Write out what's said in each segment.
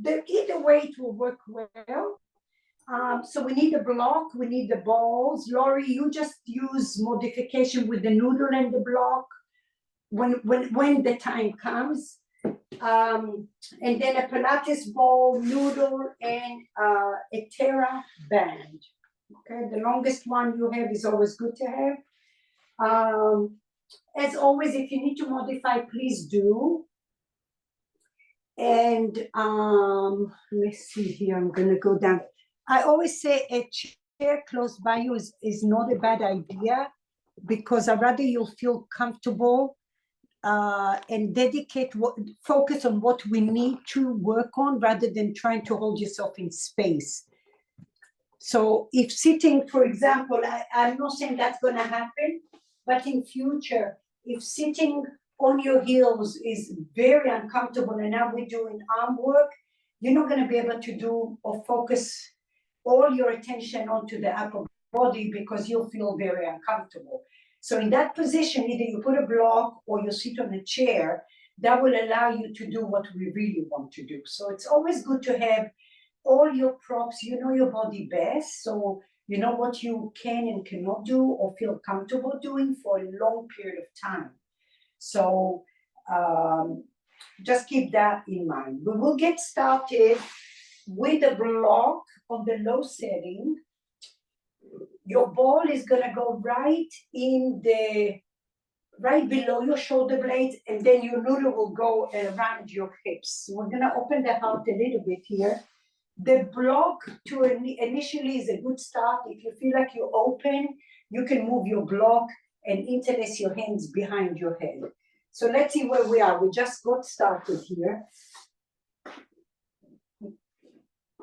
Either way, it will work well. So we need the block, we need the balls. Lori, you just use modification with the noodle and the block when the time comes. And then a Pilates ball, noodle, and a Terra band. Okay, the longest one you have is always good to have. As always, if you need to modify, please do. And let's see here, I'm gonna go down. I always say a chair close by you is not a bad idea, because I'd rather you'll feel comfortable and focus on what we need to work on rather than trying to hold yourself in space. So if sitting, for example, I'm not saying that's going to happen, but in future, if sitting on your heels is very uncomfortable, and now we're doing arm work, you're not going to be able to do or focus all your attention onto the upper body because you'll feel very uncomfortable. So in that position, either you put a block or you sit on a chair, that will allow you to do what we really want to do. So it's always good to have all your props. You know your body best, so you know what you can and cannot do or feel comfortable doing for a long period of time. So just keep that in mind. We will get started with a block on the low setting. Your ball is going to go right below your shoulder blades, and then your noodle will go around your hips. So we're going to open the heart a little bit here. The block initially is a good start. If you feel like you're open, you can move your block and interlace your hands behind your head. So let's see where we are. We just got started here.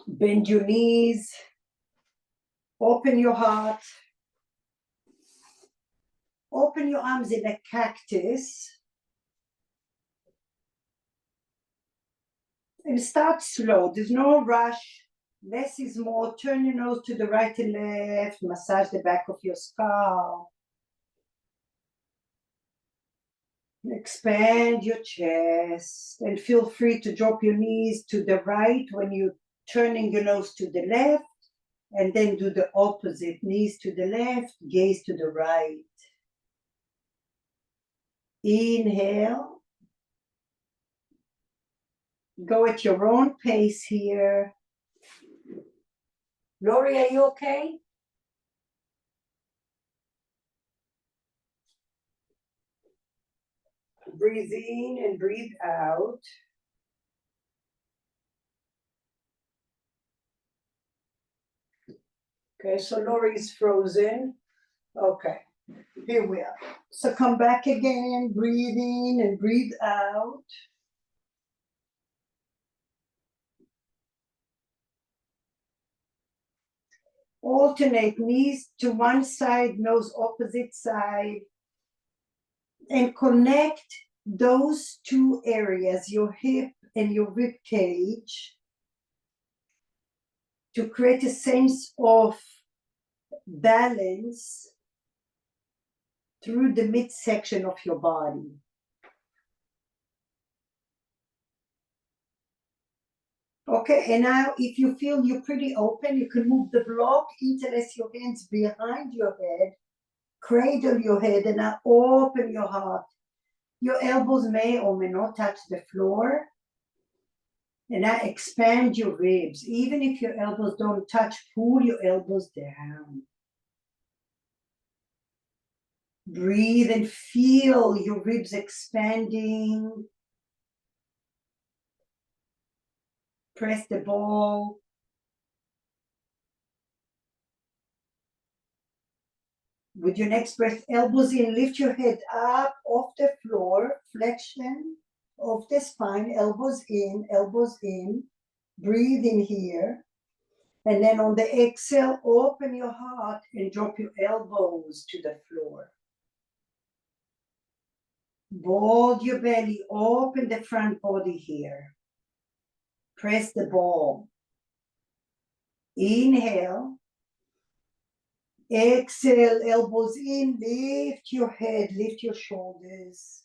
Bend your knees. Open your heart. Open your arms in a cactus. And start slow. There's no rush. Less is more. Turn your nose to the right and left. Massage the back of your skull. Expand your chest. And feel free to drop your knees to the right when you're turning your nose to the left. And then do the opposite. Knees to the left, gaze to the right. Inhale. Go at your own pace here. Lori, are you okay? Breathe in and breathe out. Okay, so Lori is frozen. Okay, here we are. So come back again, breathe in and breathe out. Alternate knees to one side, nose opposite side. And connect those two areas, your hip and your rib cage, to create a sense of balance through the midsection of your body. Okay, and now if you feel you're pretty open, you can move the block, interlace your hands behind your head, cradle your head, and now open your heart. Your elbows may or may not touch the floor. And now expand your ribs. Even if your elbows don't touch, pull your elbows down. Breathe and feel your ribs expanding. Press the ball. With your next breath, elbows in, lift your head up off the floor, flexion of the spine, elbows in, breathe in here. And then on the exhale, open your heart and drop your elbows to the floor. Bulge your belly, open the front body here. Press the ball. Inhale. Exhale, elbows in, lift your head, lift your shoulders.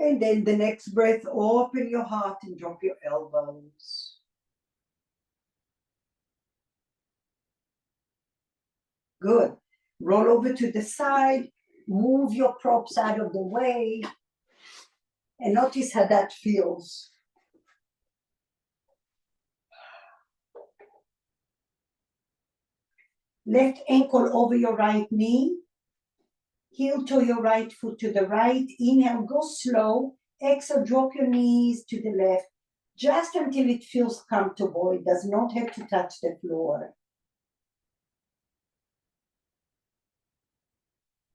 And then the next breath, open your heart and drop your elbows. Good. Roll over to the side, move your props out of the way, and notice how that feels. Left ankle over your right knee. Heel to your right foot to the right. Inhale, go slow. Exhale, drop your knees to the left, just until it feels comfortable. It does not have to touch the floor.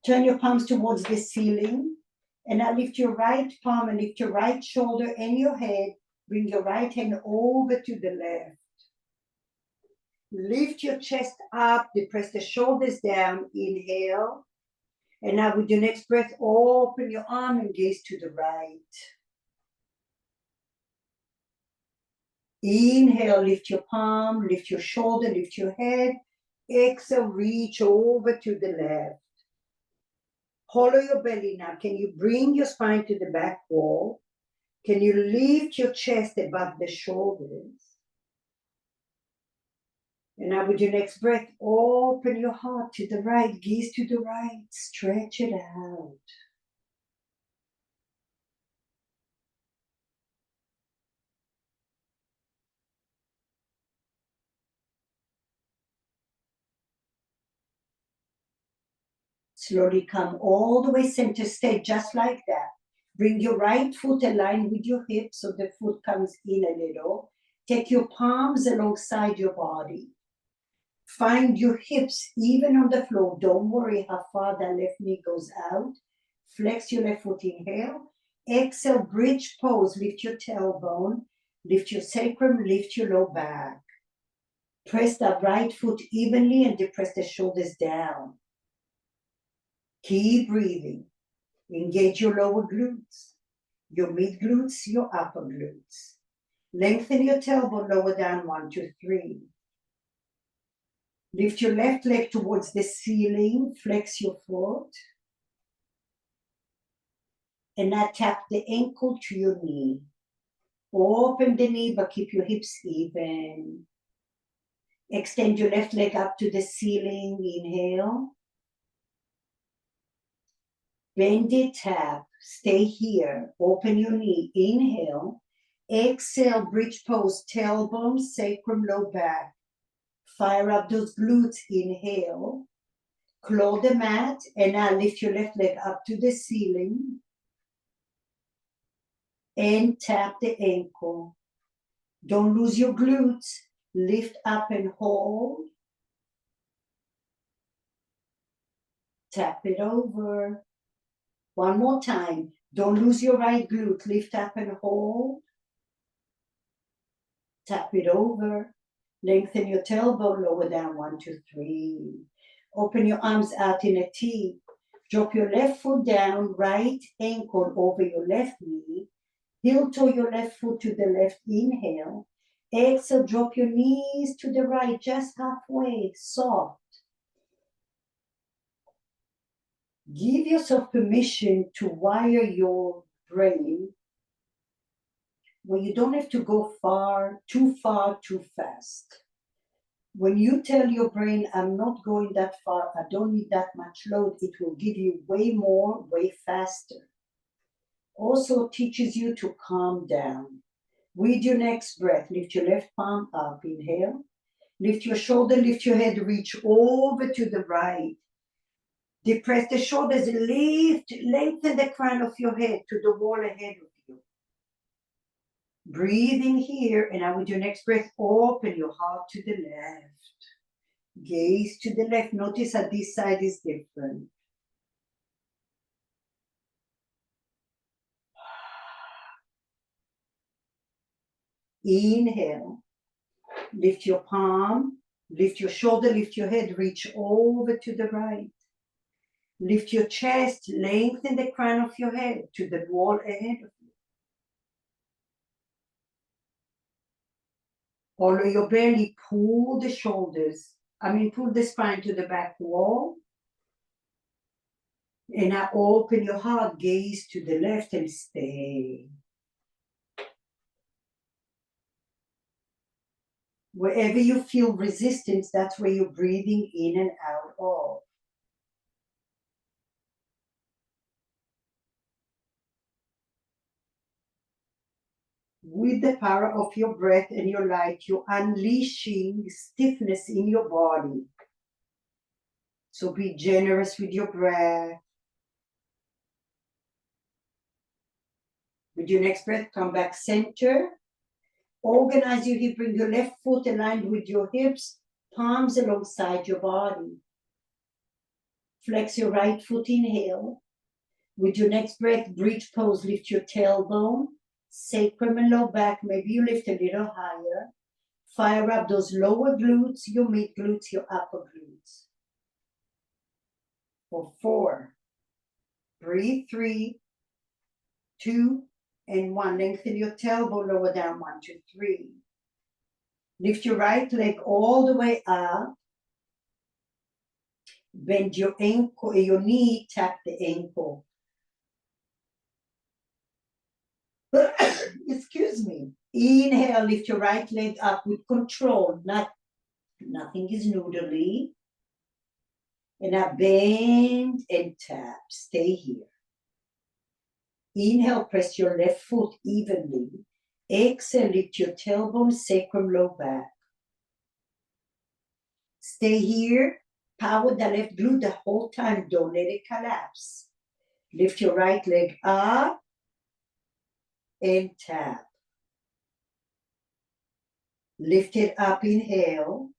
Turn your palms towards the ceiling. And now lift your right palm and lift your right shoulder and your head. Bring your right hand over to the left. Lift your chest up. Depress the shoulders down. Inhale. And now with your next breath, open your arm and gaze to the right. Inhale, lift your palm, lift your shoulder, lift your head. Exhale, reach over to the left. Hollow your belly now. Can you bring your spine to the back wall? Can you lift your chest above the shoulders? And now with your next breath, open your heart to the right, gaze to the right, stretch it out. Slowly come all the way center stage, just like that. Bring your right foot aligned with your hips so the foot comes in a little. Take your palms alongside your body. Find your hips even on the floor. Don't worry how far the left knee goes out. Flex your left foot, inhale. Exhale, bridge pose. Lift your tailbone. Lift your sacrum, lift your low back. Press the right foot evenly and depress the shoulders down. Keep breathing. Engage your lower glutes, your mid glutes, your upper glutes. Lengthen your tailbone, lower down, 1, 2, 3. Lift your left leg towards the ceiling, flex your foot. And now tap the ankle to your knee. Open the knee, but keep your hips even. Extend your left leg up to the ceiling, inhale. Bend it, tap, stay here, open your knee, inhale. Exhale, bridge pose, tailbone, sacrum, low back. Fire up those glutes, inhale. Claw the mat, and now lift your left leg up to the ceiling. And tap the ankle. Don't lose your glutes. Lift up and hold. Tap it over. One more time. Don't lose your right glute. Lift up and hold. Tap it over. Lengthen your tailbone, lower down, 1, 2, 3. Open your arms out in a T. Drop your left foot down, right ankle over your left knee. Heel toe your left foot to the left, inhale. Exhale, drop your knees to the right, just halfway, soft. Give yourself permission to wire your brain where you don't have to go too fast. When you tell your brain, I'm not going that far, I don't need that much load, it will give you way more, way faster. Also teaches you to calm down. With your next breath, lift your left palm up, inhale. Lift your shoulder, lift your head, reach over to the right. Depress the shoulders, lengthen the crown of your head to the wall ahead of you. Breathe in here, and now with your next breath, open your heart to the left. Gaze to the left. Notice how this side is different. Inhale. Lift your palm, lift your shoulder, lift your head, reach over to the right. Lift your chest, lengthen the crown of your head to the wall ahead of you. Follow your belly, pull the shoulders, pull the spine to the back wall. And now open your heart, gaze to the left and stay. Wherever you feel resistance, that's where you're breathing in and out of. With the power of your breath and your light, you're unleashing stiffness in your body. So be generous with your breath. With your next breath, come back center. Organize your hip, bring your left foot aligned with your hips, palms alongside your body. Flex your right foot, inhale. With your next breath, bridge pose, lift your tailbone, sacrum and low back. Maybe you lift a little higher. Fire up those lower glutes, your mid glutes, your upper glutes. For 4, breathe, 3, 2, and 1. Lengthen your tailbone, lower down, 1, 2, 3. Lift your right leg all the way up. Bend your ankle, your knee, tap the ankle. Excuse me. Inhale, lift your right leg up with control. Nothing is noodly. And now bend and tap. Stay here. Inhale, press your left foot evenly. Exhale, lift your tailbone, sacrum, low back. Stay here. Power the left glute the whole time. Don't let it collapse. Lift your right leg up and tap. Lift it up, inhale.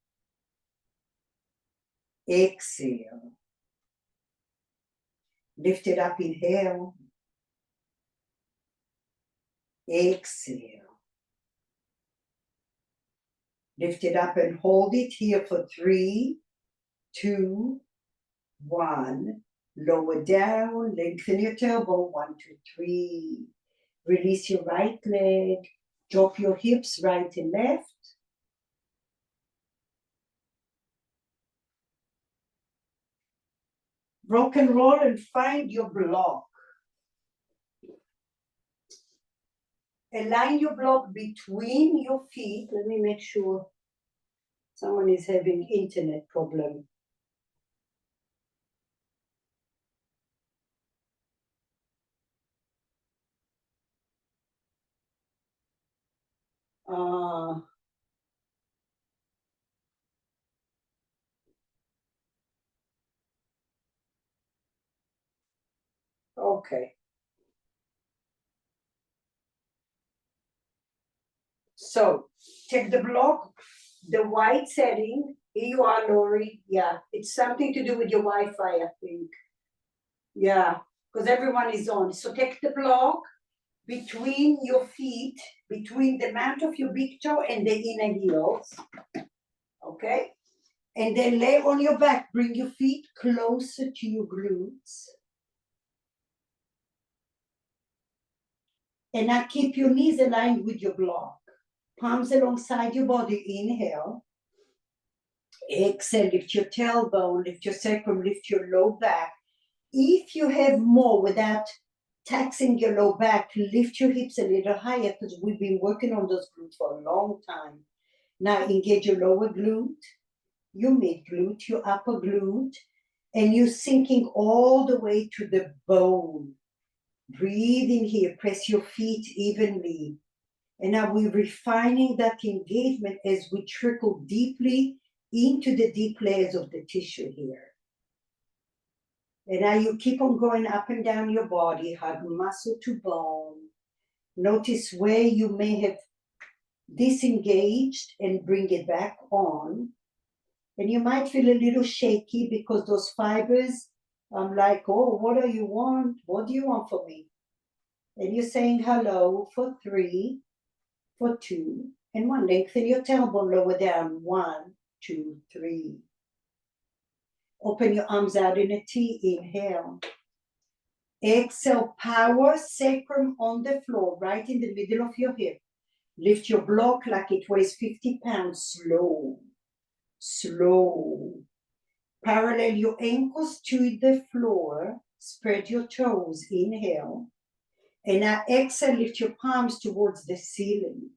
Exhale. Lift it up, inhale. Exhale. Lift it up and hold it here for 3, 2, 1. Lower down, lengthen your tailbone, 1, 2, 3. Release your right leg. Drop your hips right and left. Rock and roll and find your block. Align your block between your feet. Let me make sure someone is having internet problem. Okay. So take the block, the white setting. Here you are, Lori. Yeah, it's something to do with your Wi-Fi, I think. Yeah, because everyone is on. So take the block between your feet, between the mount of your big toe and the inner heels. Okay? And then lay on your back. Bring your feet closer to your glutes. And now keep your knees aligned with your block. Palms alongside your body. Inhale. Exhale, lift your tailbone, lift your sacrum, lift your low back. If you have more without taxing your low back, lift your hips a little higher because we've been working on those glutes for a long time. Now engage your lower glute, your mid glute, your upper glute, and you're sinking all the way to the bone. Breathe in here, press your feet evenly. And now we're refining that engagement as we trickle deeply into the deep layers of the tissue here. And now you keep on going up and down your body, hug muscle to bone. Notice where you may have disengaged and bring it back on. And you might feel a little shaky because those fibers, I'm like, oh, what do you want? What do you want from me? And you're saying hello for 3, for 2, and 1. Lengthen your tailbone, lower down, 1, 2, 3. Open your arms out in a T, inhale. Exhale, power sacrum on the floor, right in the middle of your hip. Lift your block like it weighs 50 pounds, slow, slow. Parallel your ankles to the floor, spread your toes, inhale. And now exhale, lift your palms towards the ceiling.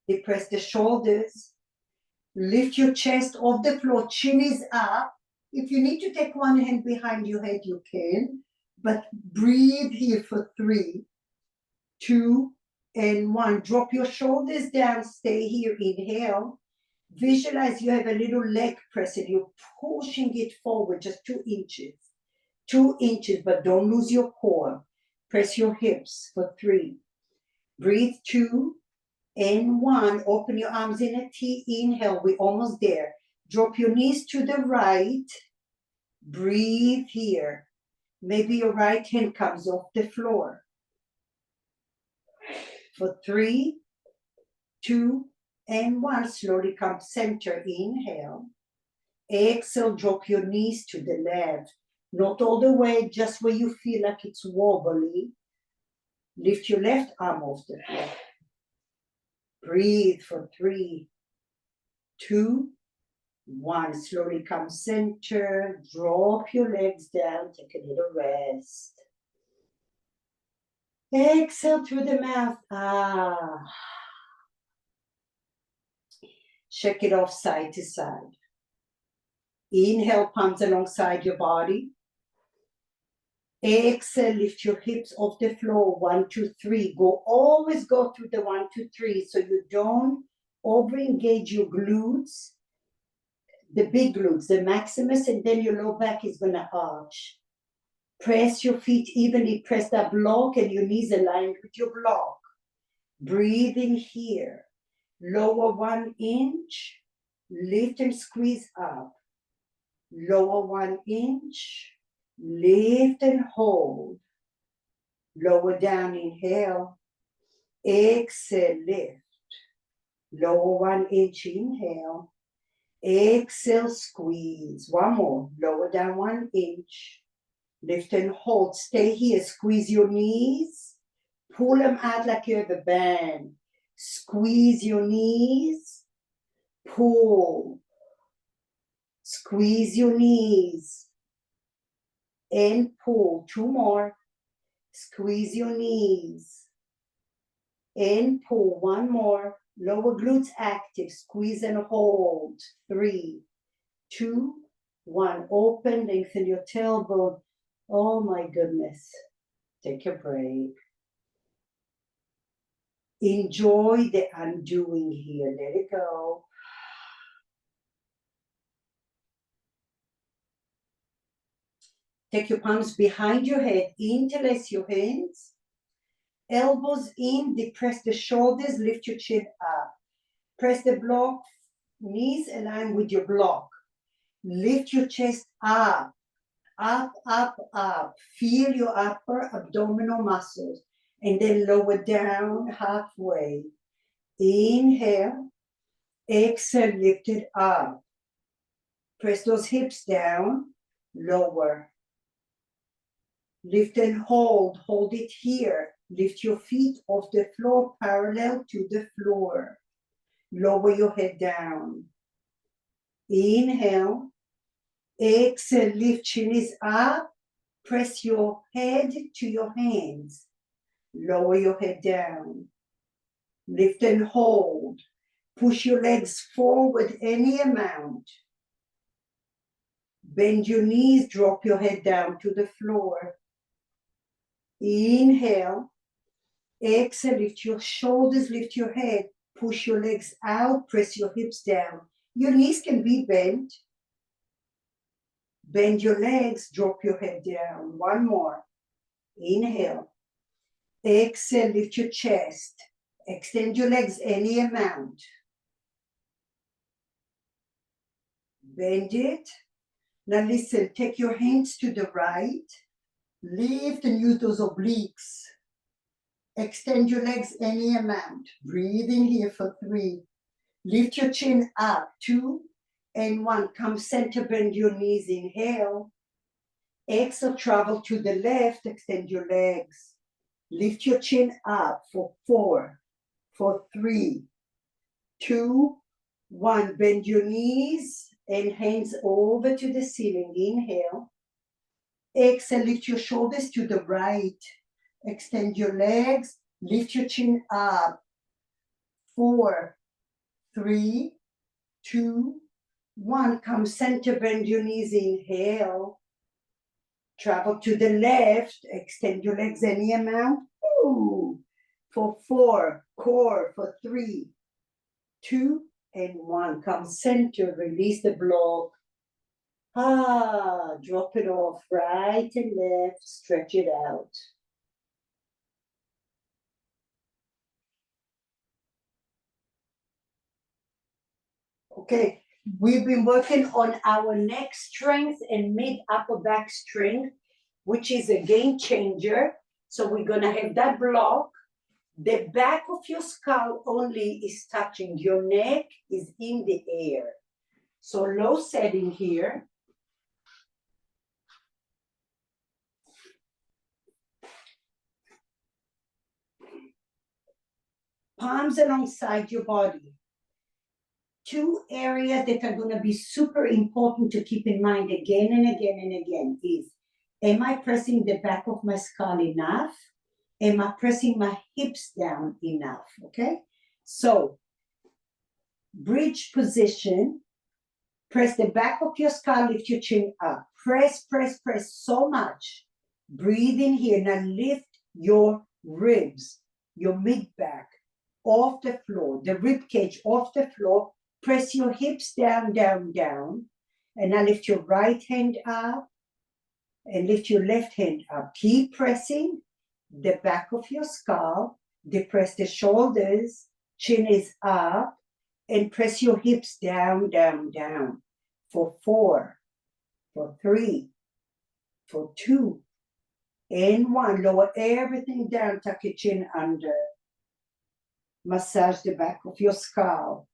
Depress the shoulders. Lift your chest off the floor, chin is up. If you need to take one hand behind your head, you can. But breathe here for 3, 2, and 1. Drop your shoulders down, stay here, inhale. Visualize you have a little leg press and you're pushing it forward just 2 inches. 2 inches, but don't lose your core. Press your hips for 3. Breathe 2 and 1. Open your arms in a T. Inhale, we're almost there. Drop your knees to the right. Breathe here. Maybe your right hand comes off the floor. For 3, 2, and 1. Slowly come center. Inhale. Exhale, drop your knees to the left. Not all the way, just where you feel like it's wobbly. Lift your left arm off the floor. Breathe for 3, 2, 1. Slowly come center. Drop your legs down. Take a little rest. Exhale through the mouth. Shake it off side to side. Inhale, palms alongside your body. Exhale, lift your hips off the floor. 1, 2, 3. Always go through the 1, 2, 3 so you don't over-engage your glutes, the big glutes, the maximus, and then your low back is going to arch. Press your feet evenly, press that block and your knees aligned with your block. Breathe in here. Lower 1 inch, lift and squeeze up. Lower 1 inch, lift and hold. Lower down, inhale. Exhale, lift. Lower 1 inch, inhale. Exhale, squeeze. One more. Lower down 1 inch. Lift and hold. Stay here. Squeeze your knees. Pull them out like you have a band. Squeeze your knees. Pull. Squeeze your knees. And pull. 2 more. Squeeze your knees. And pull. 1 more. Lower glutes active. Squeeze and hold. 3, 2, 1. Open. Lengthen your tailbone. Oh my goodness. Take a break. Enjoy the undoing here. Let it go. Take your palms behind your head. Interlace your hands. Elbows in. Depress the shoulders. Lift your chin up. Press the block. Knees align with your block. Lift your chest up. Up, up, up. Feel your upper abdominal muscles. And then lower down halfway. Inhale. Exhale, lift it up. Press those hips down. Lower. Lift and hold. Hold it here. Lift your feet off the floor parallel to the floor. Lower your head down. Inhale. Exhale, lift, chin is up. Press your head to your hands. Lower your head down. Lift and hold. Push your legs forward any amount. Bend your knees, drop your head down to the floor. Inhale. Exhale, lift your shoulders, lift your head. Push your legs out, press your hips down. Your knees can be bent. Bend your legs, drop your head down. 1 more. Inhale. Exhale, lift your chest. Extend your legs any amount. Bend it. Now listen, take your hands to the right. Lift and use those obliques. Extend your legs any amount. Breathe in here for 3. Lift your chin up. 2 and 1. Come center, bend your knees. Inhale. Exhale, travel to the left. Extend your legs. Lift your chin up for 4, for 3, 2, 1. Bend your knees and hands over to the ceiling. Inhale. Exhale, lift your shoulders to the right. Extend your legs, lift your chin up. 4, 3, 2, 1. Come center, bend your knees, inhale. Travel to the left, extend your legs any amount. Ooh. For 4, core, for 3, 2, and 1. Come center, release the block. Drop it off, right and left, stretch it out. Okay, we've been working on our neck strength and mid upper back strength, which is a game changer. So we're gonna have that block. The back of your skull only is touching. Your neck is in the air. So low setting here. Palms alongside your body. 2 areas that are going to be super important to keep in mind again and again and again is, am I pressing the back of my skull enough? Am I pressing my hips down enough? Okay, so bridge position, press the back of your skull, lift your chin up. Press, press, press so much. Breathe in here. Now lift your ribs, your mid back off the floor, the rib cage off the floor. Press your hips down, down, down. And now lift your right hand up and lift your left hand up. Keep pressing the back of your skull. Depress the shoulders. Chin is up. And press your hips down, down, down. For 4, for 3, for 2, and 1. Lower everything down. Tuck your chin under. Massage the back of your skull.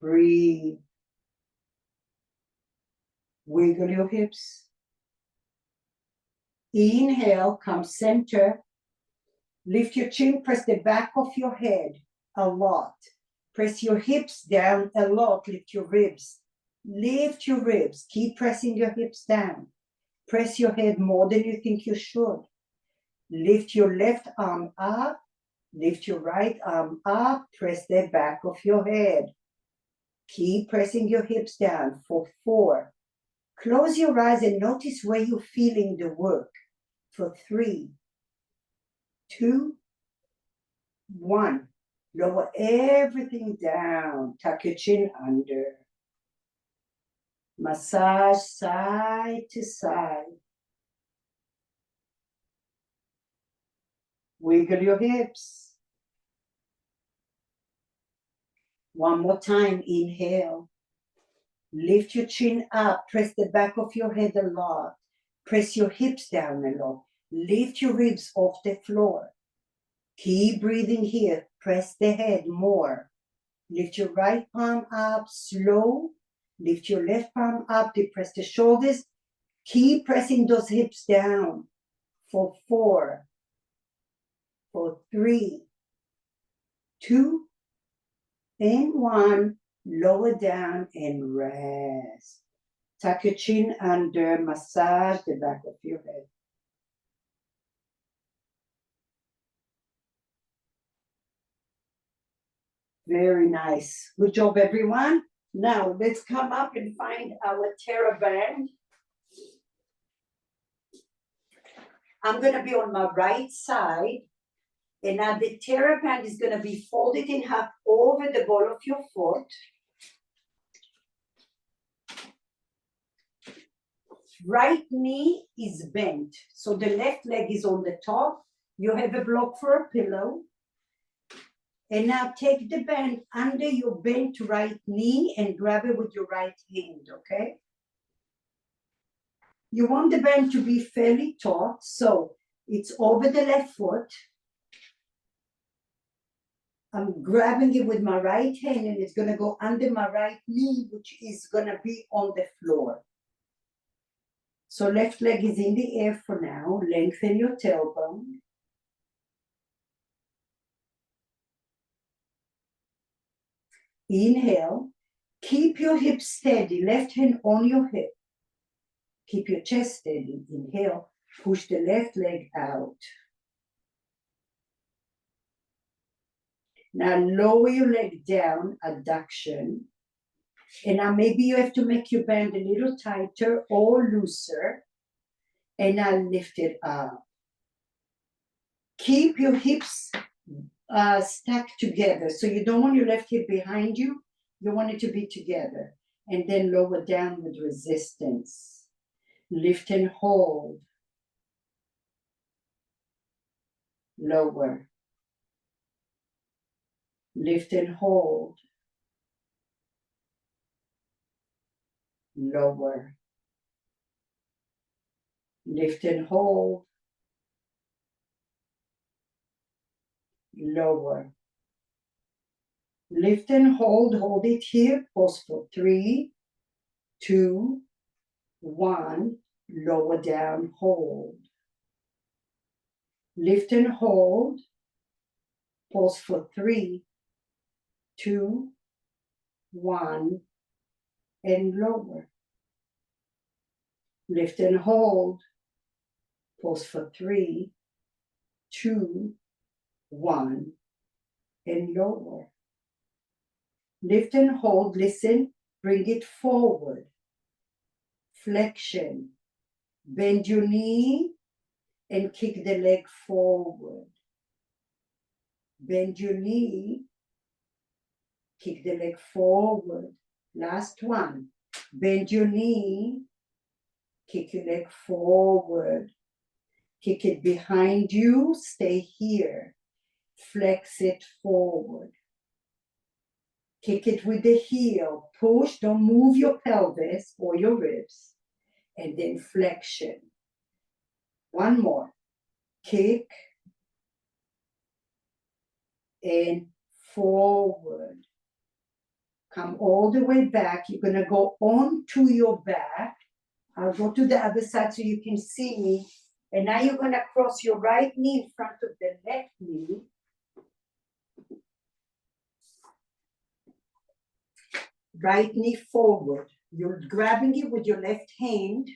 Breathe. Wiggle your hips. Inhale, come center. Lift your chin, press the back of your head a lot. Press your hips down a lot. Lift your ribs. Lift your ribs. Keep pressing your hips down. Press your head more than you think you should. Lift your left arm up. Lift your right arm up. Press the back of your head. Keep pressing your hips down for 4. Close your eyes and notice where you're feeling the work. For 3, 2, 1. Lower everything down. Tuck your chin under. Massage side to side. Wiggle your hips. One more time. Inhale. Lift your chin up. Press the back of your head a lot. Press your hips down a lot. Lift your ribs off the floor. Keep breathing here. Press the head more. Lift your right palm up, slow. Lift your left palm up, depress the shoulders. Keep pressing those hips down for 4, for 3, 2, and 1. Lower down and rest. Tuck your chin under, massage the back of your head. Very nice. Good job, everyone. Now, let's come up and find our TheraBand. I'm going to be on my right side. And now the TheraBand is going to be folded in half over the ball of your foot. Right knee is bent. So the left leg is on the top. You have a block for a pillow. And now take the band under your bent right knee and grab it with your right hand, okay? You want the band to be fairly taut, so it's over the left foot. I'm grabbing it with my right hand and it's gonna go under my right knee, which is gonna be on the floor. So left leg is in the air for now. Lengthen your tailbone. Inhale, Keep your hips steady, left hand on your hip. Keep your chest steady. Inhale, push the left leg out. Now lower your leg down, adduction. And now maybe you have to make your band a little tighter or looser. And now lift it up. Keep your hips stacked together. So you don't want your left hip behind you. You want it to be together. And then lower down with resistance. Lift and hold. Lower. Lift and hold. Lower. Lift and hold. Lower. Lift and hold it here. Pause for 3, 2, 1. Lower down, hold. Lift and hold. Pause for 3, 2, 1, and lower. Lift and hold. Pause for 3, 2, 1, and lower. Lift and hold, listen, bring it forward. Flexion. Bend your knee and kick the leg forward. Bend your knee, kick the leg forward. Last one. Bend your knee, kick your leg forward. Kick it behind you, stay here. Flex it forward. Kick it with the heel. Push, don't move your pelvis or your ribs. And then flexion. One more. Kick and forward. Come all the way back. You're going to go onto your back. I'll go to the other side so you can see me. And now you're going to cross your right knee in front of the left knee. Right knee forward. You're grabbing it with your left hand.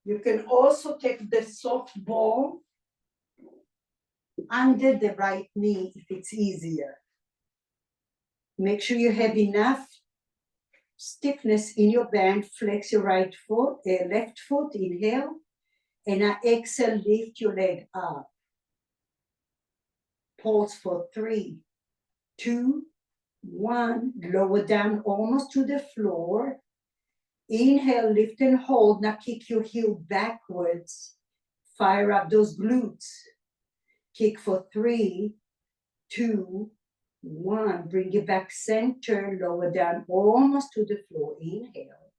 You can also take the soft ball under the right knee if it's easier. Make sure you have enough stiffness in your band. Flex your right foot, left foot, inhale. And now exhale, lift your leg up. Pause for 3, 2, 1. Lower down almost to the floor. Inhale, lift and hold. Now kick your heel backwards. Fire up those glutes. Kick for 3, 2, 1. Bring it back center. Lower down almost to the floor. Inhale.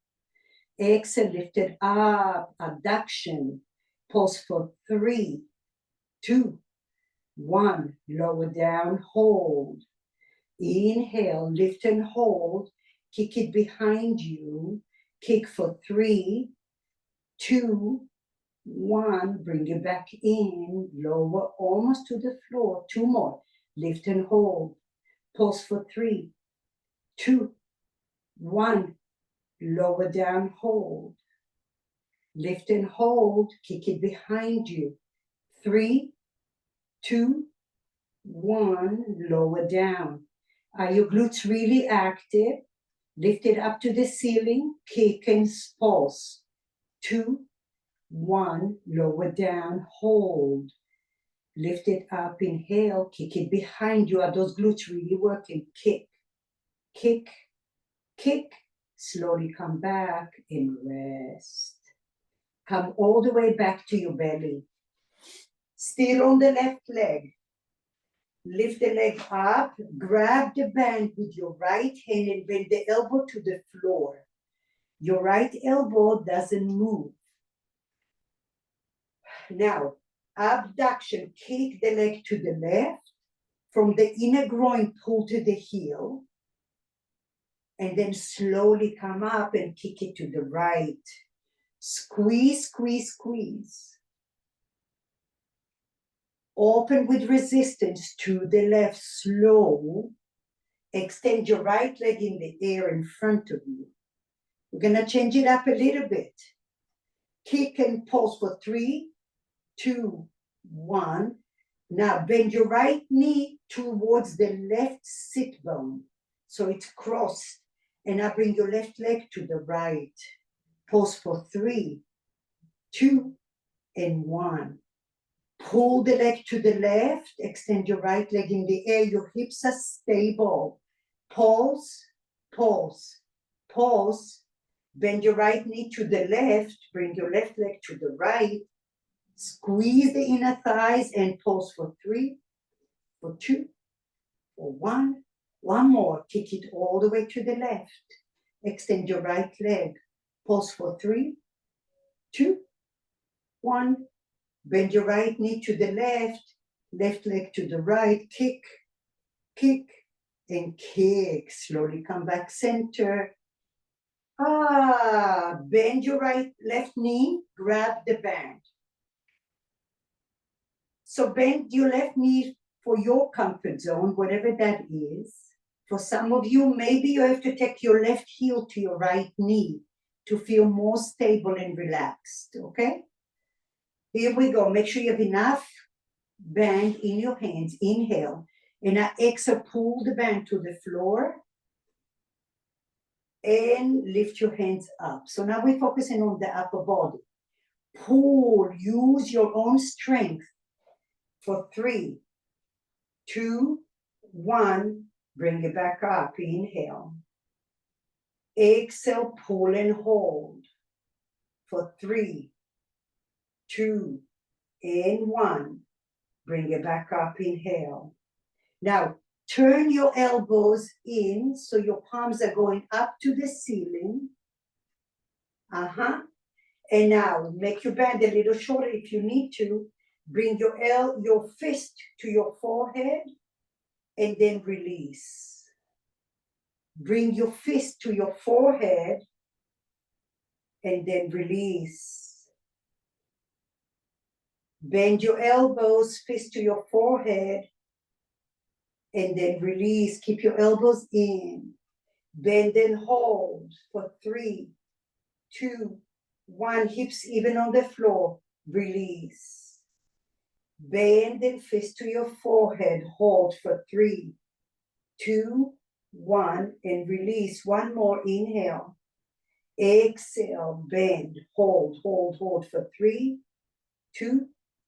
Exhale, lift it up. Adduction. Pause for 3, 2, 1. Lower down. Hold. Inhale, lift and hold. Kick it behind you. Kick for 3, 2, 1. Bring it back in. Lower almost to the floor. 2 more. Lift and hold. Pause for 3, 2, 1. Lower down, hold. Lift and hold. Kick it behind you. 3, 2, 1. Lower down. Are your glutes really active? Lift it up to the ceiling. Kick and pause. 2, 1. Lower down. Hold. Lift it up. Inhale. Kick it behind you. Are those glutes really working? Kick. Kick. Kick. Slowly come back and rest. Come all the way back to your belly. Still on the left leg. Lift the leg up, grab the band with your right hand and bend the elbow to the floor. Your right elbow doesn't move. Now, abduction, kick the leg to the left. From the inner groin, pull to the heel. And then slowly come up and kick it to the right. Squeeze, squeeze, squeeze. Open with resistance to the left, slow, Extend your right leg in the air in front of you. We're gonna change it up a little bit. Kick and pulse for 3, 2, 1. Now bend your right knee towards the left sit bone. So it's crossed. And now bring your left leg to the right. Pulse for 3, 2, and 1. Pull the leg to the left. Extend your right leg in the air. Your hips are stable. Pulse, pulse, pulse. Bend your right knee to the left. Bring your left leg to the right. Squeeze the inner thighs and pulse for 3, for 2, for 1. One more. Kick it all the way to the left. Extend your right leg. Pulse for 3, 2, 1. Bend your right knee to the left. Left leg to the right. Kick, kick, and kick. Slowly come back center. Bend your left knee. Grab the band. So bend your left knee for your comfort zone, whatever that is. For some of you, maybe you have to take your left heel to your right knee to feel more stable and relaxed, okay? Here we go. Make sure you have enough band in your hands. Inhale. And now exhale, pull the band to the floor. And lift your hands up. So now we're focusing on the upper body. Pull. Use your own strength. For 3, 2, 1, bring it back up. Inhale. Exhale, pull and hold. For 3, 2, and 1, bring it back up. Inhale. Now, turn your elbows in so your palms are going up to the ceiling. And now, make your band a little shorter if you need to. Bring your fist to your forehead and then release. Bring your fist to your forehead and then release. Bend your elbows, fist to your forehead and then release. Keep your elbows in. Bend and hold for 3, 2, 1. Hips even on the floor. Release. Bend and fist to your forehead. Hold for 3, 2, 1, and release. One more. Inhale. Exhale. Bend. Hold, hold, hold for 3, 2,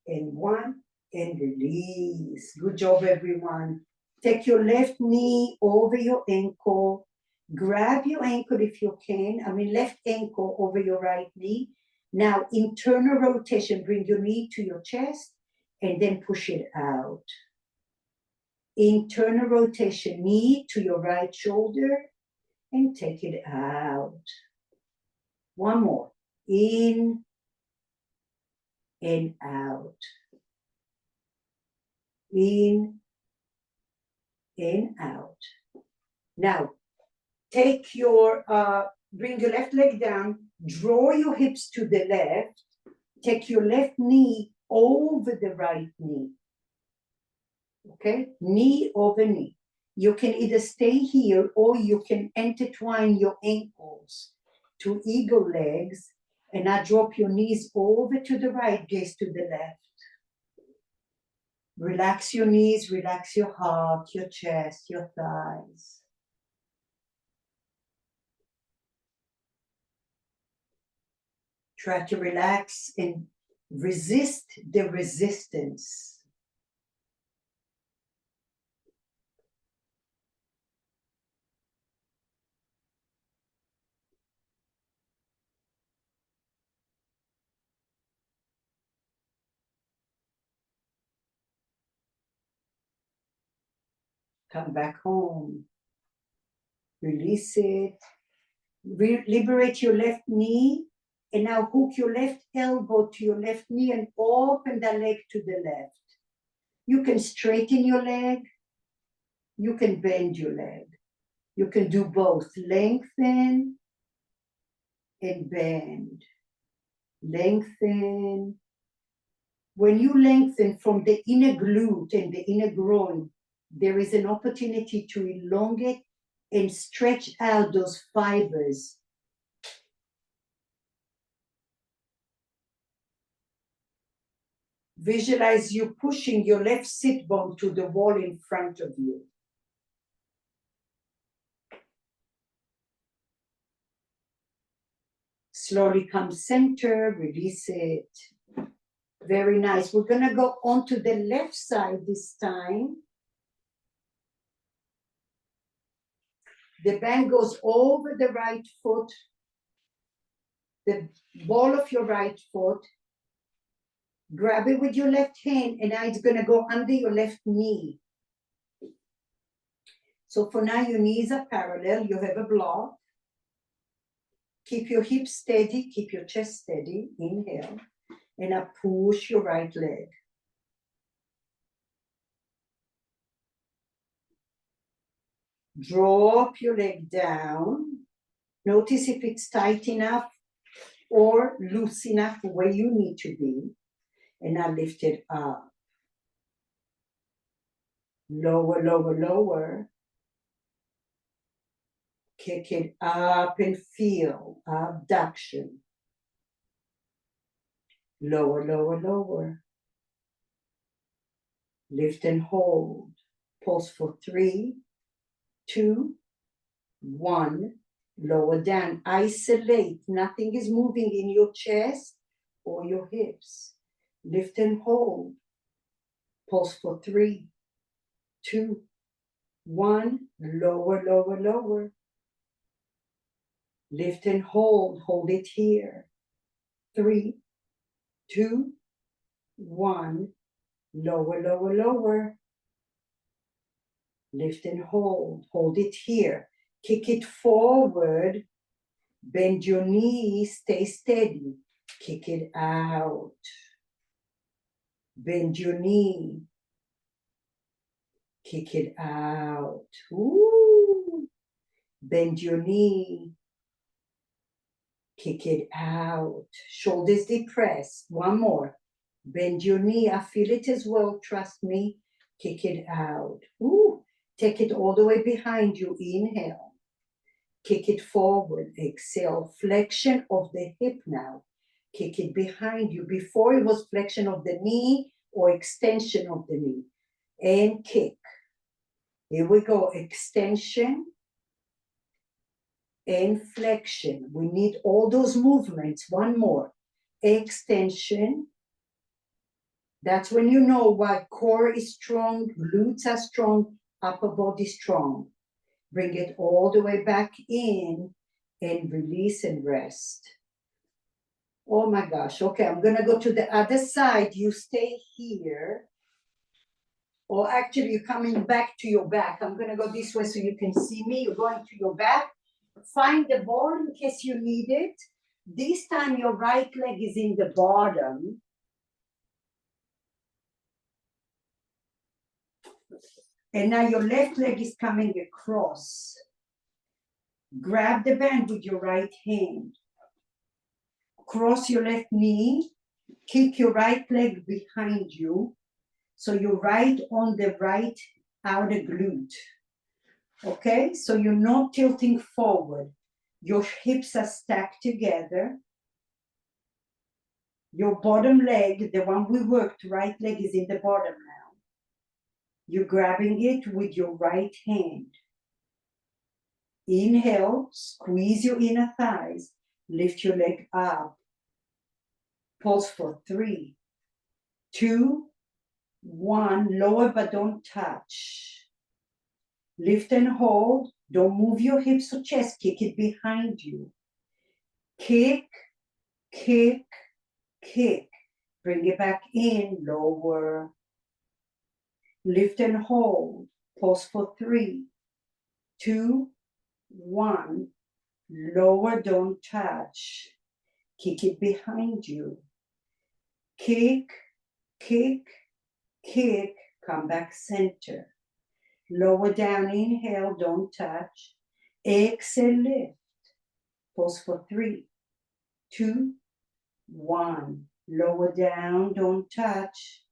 and 1, and release. Good job, everyone. Take your left knee over your ankle. Grab your ankle if you can. Left ankle over your right knee. Now, internal rotation. Bring your knee to your chest. And then push it out. Internal rotation, knee to your right shoulder and take it out. One more. In and out. In and out. Now, bring your left leg down, draw your hips to the left, take your left knee over the right knee. Okay? Knee over knee. You can either stay here or you can intertwine your ankles to eagle legs and now drop your knees over to the right, gaze to the left. Relax your knees, relax your heart, your chest, your thighs. Try to relax and resist the resistance. Come back home. Release it. Liberate your left knee. And now hook your left elbow to your left knee and open the leg to the left. You can straighten your leg. You can bend your leg. You can do both. Lengthen and bend. Lengthen. When you lengthen from the inner glute and the inner groin, there is an opportunity to elongate and stretch out those fibers. Visualize you pushing your left sit bone to the wall in front of you. Slowly come center, release it. Very nice. We're gonna go on to the left side this time. The band goes over the right foot, the ball of your right foot. Grab it with your left hand, and now it's gonna go under your left knee. So for now, your knees are parallel, you have a block. Keep your hips steady, keep your chest steady, inhale, and now push your right leg. Drop your leg down. Notice if it's tight enough or loose enough where you need to be. And now lift it up. Lower, lower, lower. Kick it up and feel abduction. Lower, lower, lower. Lift and hold. Pulse for 3, 2, 1. Lower down. Isolate. Nothing is moving in your chest or your hips. Lift and hold. Pulse for 3, 2, 1. Lower, lower, lower. Lift and hold. Hold it here. 3, 2, 1. Lower, lower, lower. Lift and hold. Hold it here. Kick it forward. Bend your knee. Stay steady. Kick it out. Bend your knee. Kick it out. Ooh. Bend your knee. Kick it out. Shoulders depressed. One more. Bend your knee. I feel it as well. Trust me. Kick it out. Ooh. Take it all the way behind you. Inhale. Kick it forward. Exhale. Flexion of the hip now. Kick it behind you. Before it was flexion of the knee or extension of the knee. And kick. Here we go. Extension and flexion. We need all those movements. One more. Extension. That's when you know why core is strong, glutes are strong, upper body strong. Bring it all the way back in and release and rest. Oh my gosh. Okay, I'm going to go to the other side. You stay here. Or actually, you're coming back to your back. I'm going to go this way so you can see me. You're going to your back. Find the ball in case you need it. This time, your right leg is in the bottom. And now your left leg is coming across. Grab the band with your right hand. Cross your left knee. Kick your right leg behind you. So you're right on the right outer glute. Okay? So you're not tilting forward. Your hips are stacked together. Your bottom leg, the one we worked, right leg is in the bottom now. You're grabbing it with your right hand. Inhale, squeeze your inner thighs, lift your leg up. Pulse for 3, 2, 1. Lower but don't touch. Lift and hold. Don't move your hips or chest. Kick it behind you. Kick, kick, kick. Bring it back in. Lower. Lift and hold. Pulse for 3, 2, 1. Lower, don't touch. Kick it behind you. Kick, kick, kick. Come back center. Lower down, inhale, don't touch. Exhale, lift. Pulse for 3, 2, 1. Lower down, don't touch.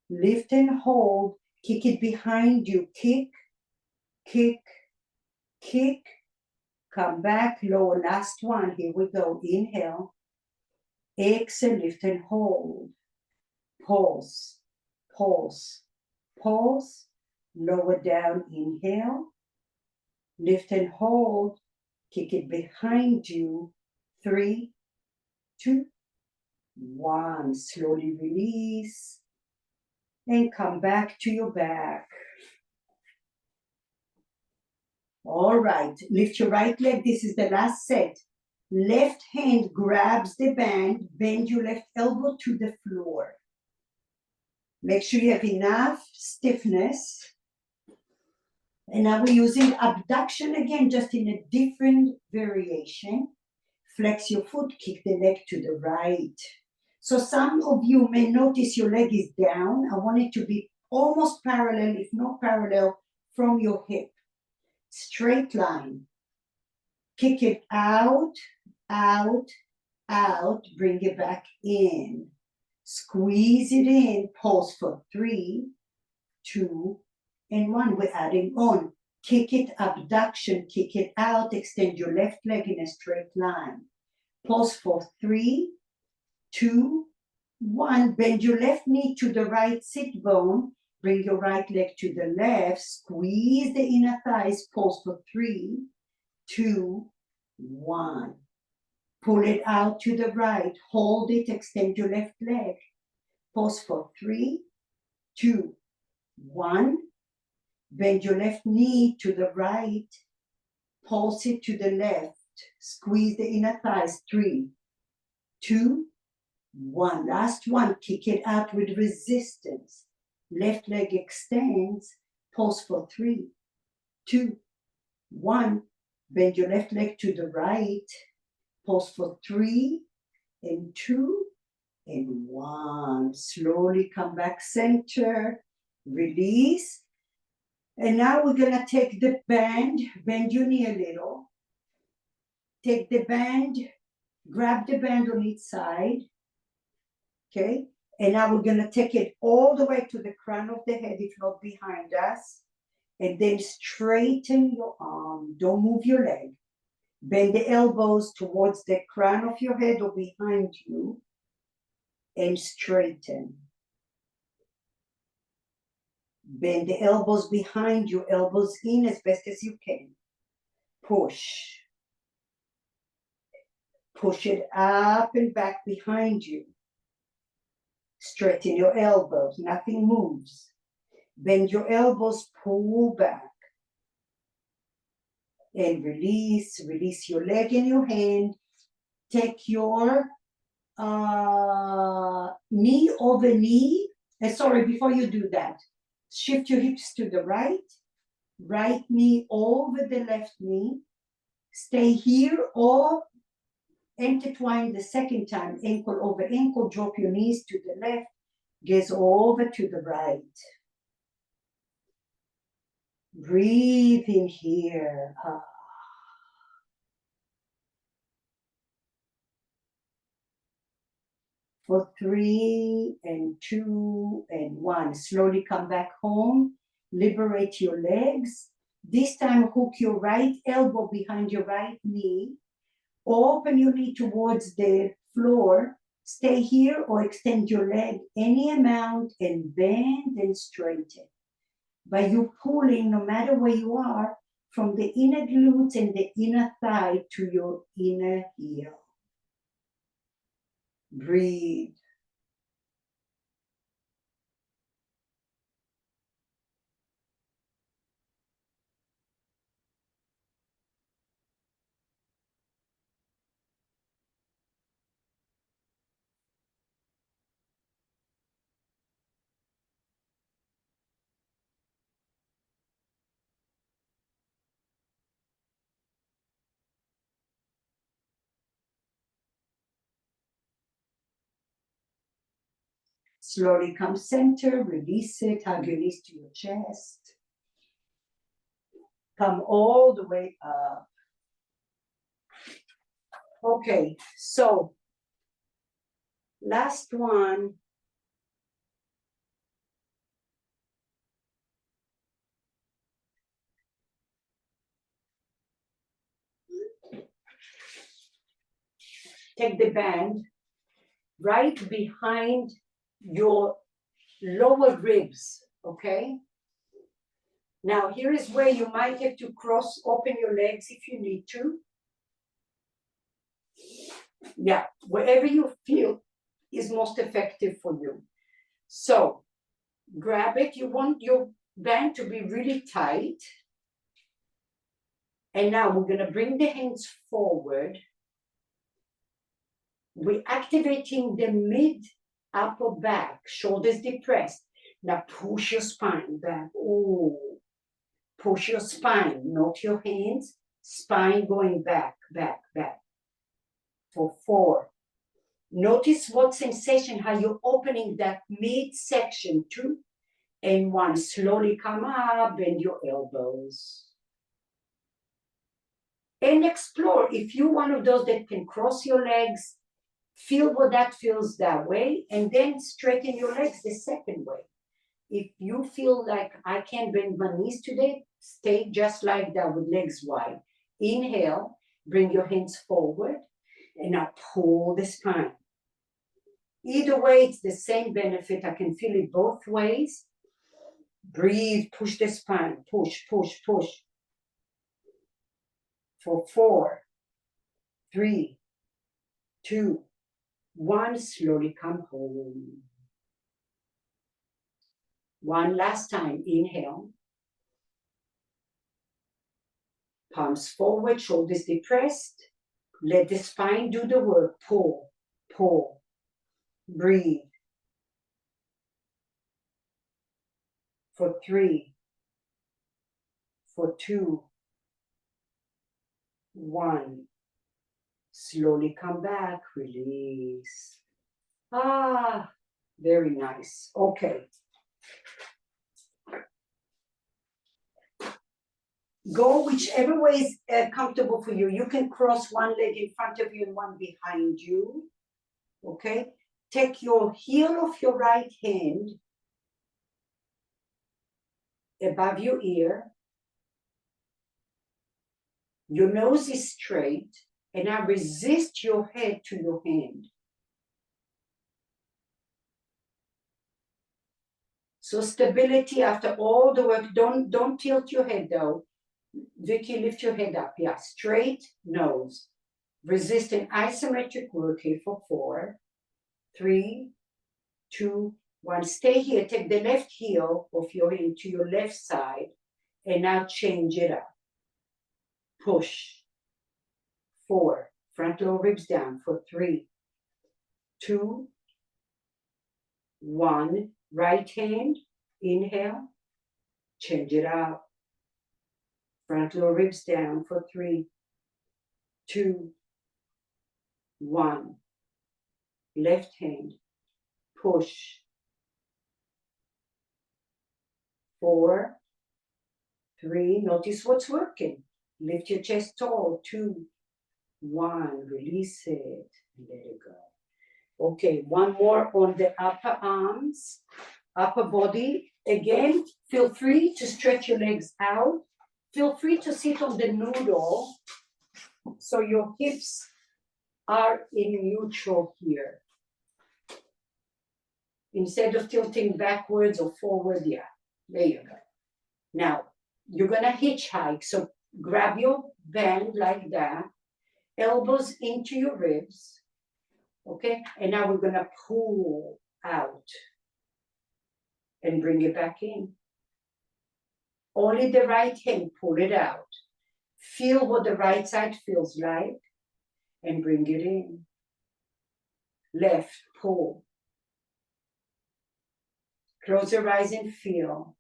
Lift and hold. Kick it behind you. Kick, kick, kick. Come back, lower. Last one. Here we go. Inhale. Exhale, lift and hold. Pulse, pulse, pulse. Lower down. Inhale. Lift and hold. Kick it behind you. 3, 2, 1. Slowly release. And come back to your back. All right. Lift your right leg. This is the last set. Left hand grabs the band. Bend your left elbow to the floor. Make sure you have enough stiffness. And now we're using abduction again, just in a different variation. Flex your foot, kick the leg to the right. So some of you may notice your leg is down. I want it to be almost parallel, if not parallel, from your hip. Straight line. Kick it out, out, out. Bring it back in. Squeeze it in. Pause for 3, 2, and 1. We're adding on. Kick it, abduction. Kick it out. Extend your left leg in a straight line. Pause for 3, 2, 1. Bend your left knee to the right sit bone. Bring your right leg to the left. Squeeze the inner thighs. Pause for 3, 2, 1. Pull it out to the right. Hold it. Extend your left leg. Pause for 3, 2, 1. Bend your left knee to the right. Pulse it to the left. Squeeze the inner thighs. 3, 2, 1. Last one. Kick it out with resistance. Left leg extends. Pause for 3, 2, 1. Bend your left leg to the right. Pause for 3, and 2, and 1. Slowly come back center. Release. And now we're going to take the band. Bend your knee a little. Take the band. Grab the band on each side. Okay. And now we're going to take it all the way to the crown of the head, if not behind us. And then straighten your arm. Don't move your leg. Bend the elbows towards the crown of your head or behind you. And straighten. Bend the elbows behind you, elbows in as best as you can. Push. Push it up and back behind you. Straighten your elbows, nothing moves. Bend your elbows, pull back. And release. Release your leg and your hand. Take your knee over knee. Sorry, before you do that, shift your hips to the right. Right knee over the left knee. Stay here or intertwine the second time. Ankle over ankle. Drop your knees to the left. Gaze over to the right. Breathe in here. For 3, and 2, and 1. Slowly come back home. Liberate your legs. This time hook your right elbow behind your right knee. Open your knee towards the floor. Stay here or extend your leg any amount and bend and straighten. By you pulling, no matter where you are, from the inner glutes and the inner thigh to your inner heel. Breathe. Slowly come center, release it, hug your knees to your chest. Come all the way up. Okay, so last one. take the band right behind your lower ribs, okay? Now, here is where you might have to open your legs if you need to. Yeah, wherever you feel is most effective for you. So, grab it. You want your band to be really tight. And now we're going to bring the hands forward. We're activating the mid upper back, shoulders depressed. Now push your spine back. Oh, push your spine, not your hands. Spine going back, back, back. For 4. Notice what sensation, how you're opening that midsection. 2 and 1. Slowly come up, bend your elbows. And explore. If you're one of those that can cross your legs, feel what that feels that way, and then straighten your legs the second way. If you feel like I can't bend my knees today, stay just like that with legs wide. Inhale, bring your hands forward, and now pull the spine. Either way, it's the same benefit. I can feel it both ways. Breathe, push the spine, push, push, push. For 4, 3, 2, 1, slowly come home. One last time, inhale. Palms forward, shoulders depressed. Let the spine do the work. Pull, pull, breathe. For 3, for 2, 1. Slowly come back, release. Ah, very nice. Okay. Go whichever way is comfortable for you. You can cross one leg in front of you and one behind you. Okay? Take your heel of your right hand above your ear. Your nose is straight, and now resist your head to your hand. So stability after all the work. Don't tilt your head though. Vicky, lift your head up. Yeah, straight nose. Resist an isometric work here for 4, 3, 2, 1. Stay here. Take the left heel of your hand to your left side, and now change it up. Push. 4. Front lower ribs down for 3, 2, 1. Right hand. Inhale. Change it out. Front lower ribs down for 3, 2, 1. Left hand. Push. 4, 3. Notice what's working. Lift your chest tall. 2, 1. Release it. Let it go. Okay, one more on the upper arms, upper body. Again, feel free to stretch your legs out. Feel free to sit on the noodle so your hips are in neutral here. Instead of tilting backwards or forward, yeah, there you go. Now, you're gonna hitchhike, so grab your band like that, elbows into your ribs, okay? And now we're gonna pull out and bring it back in. Only the right hand, pull it out. Feel what the right side feels like and bring it in. Left, pull. Close your eyes and feel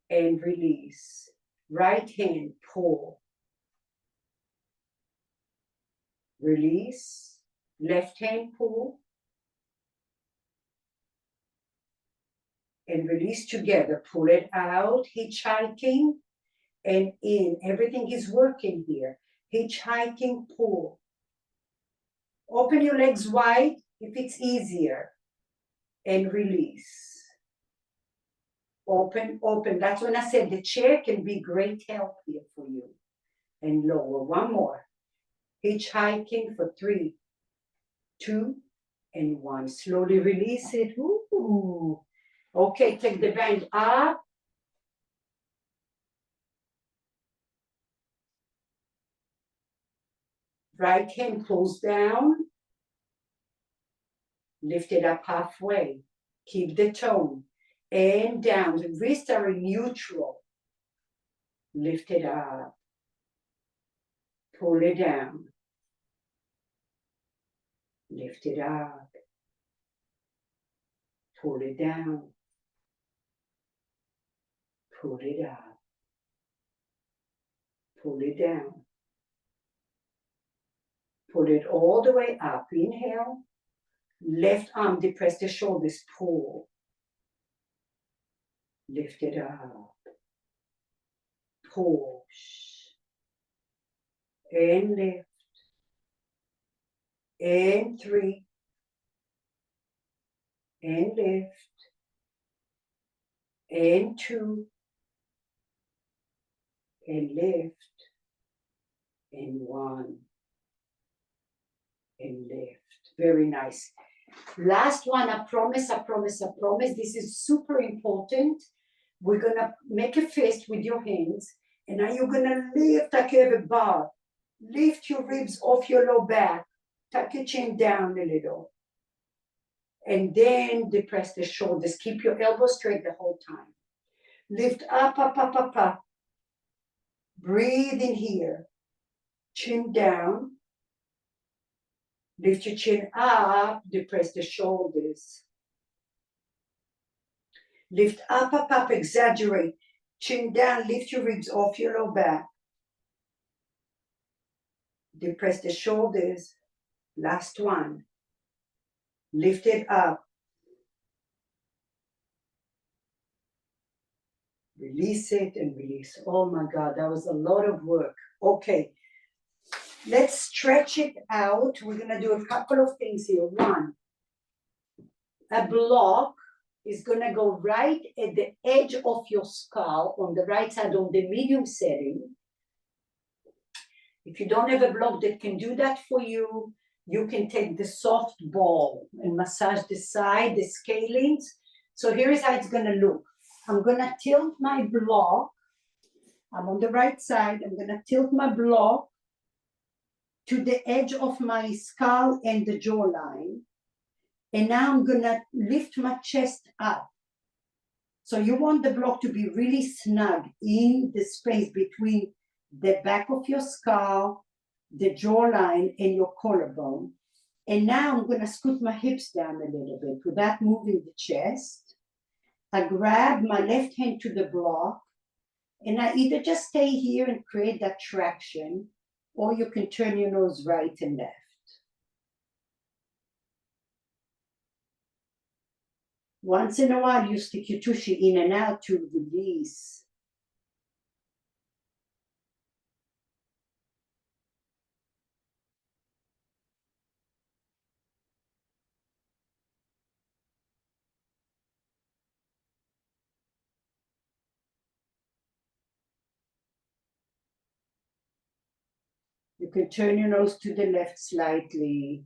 and release. Right hand, pull. Release. Left hand, pull. And release together. Pull it out, hitchhiking and in. Everything is working here. Hitchhiking, pull. Open your legs wide if it's easier. And release. Open, open. That's when I said the chair can be great help here for you. And lower. One more. Hitchhiking for 3, 2, and 1. Slowly release it. Ooh. Okay, take the band up. Right hand close down. Lift it up halfway. Keep the tone. And down. The wrists are in neutral. Lift it up. Pull it down. Lift it up. Pull it down. Pull it up. Pull it down. Pull it all the way up. Inhale. Left arm, depress the shoulders. Pull. Lift it up. Push. And lift. And 3. And lift. And 2. And lift. And 1. And lift. Very nice. Last one, I promise, I promise, I promise. This is super important. We're gonna make a fist with your hands, and now you're gonna lift like you have a bar. Lift your ribs off your low back. Tuck your chin down a little. And then depress the shoulders. Keep your elbows straight the whole time. Lift up, up, up, up, up. Breathe in here. Chin down. Lift your chin up. Depress the shoulders. Lift up, up, up. Exaggerate. Chin down. Lift your ribs off your low back. Depress the shoulders. Last one. Lift it up. Release it and release. Oh my God, that was a lot of work. Okay, let's stretch it out. We're gonna do a couple of things here. One, a block is gonna go right at the edge of your skull on the right side on the medium setting. If you don't have a block that can do that for you, you can take the soft ball and massage the side, the scalings. So here's how it's gonna look. I'm gonna tilt my block. I'm on the right side. I'm gonna tilt my block to the edge of my skull and the jawline. And now I'm gonna lift my chest up. So you want the block to be really snug in the space between the back of your skull, the jawline, and your collarbone. And now I'm gonna scoot my hips down a little bit without moving the chest. I grab my left hand to the block, and I either just stay here and create that traction, or you can turn your nose right and left. Once in a while, you stick your tushy in and out to release. You can turn your nose to the left slightly.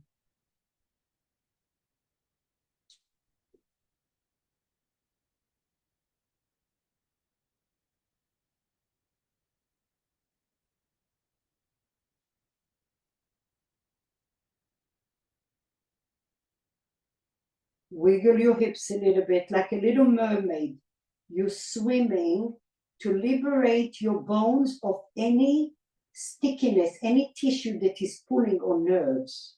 Wiggle your hips a little bit like a little mermaid. You're swimming to liberate your bones of any stickiness, any tissue that is pulling on nerves.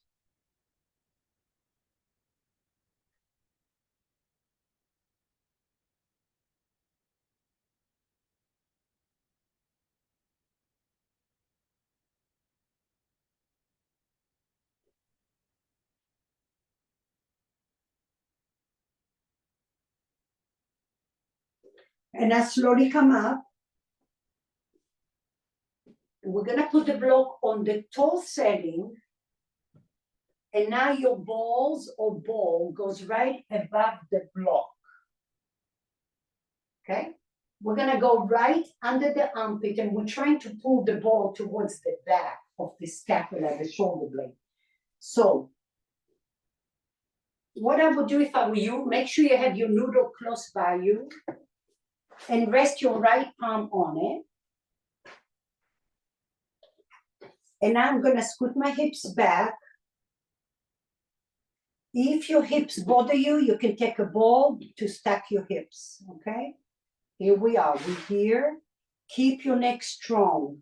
And I slowly come up. We're gonna put the block on the toe setting. And now your balls or ball goes right above the block. Okay? We're gonna go right under the armpit, and we're trying to pull the ball towards the back of the scapula, the shoulder blade. So what I would do if I were you, make sure you have your noodle close by you and rest your right palm on it. And now I'm going to scoot my hips back. If your hips bother you, you can take a ball to stack your hips, okay? Here we are, we're here. Keep your neck strong.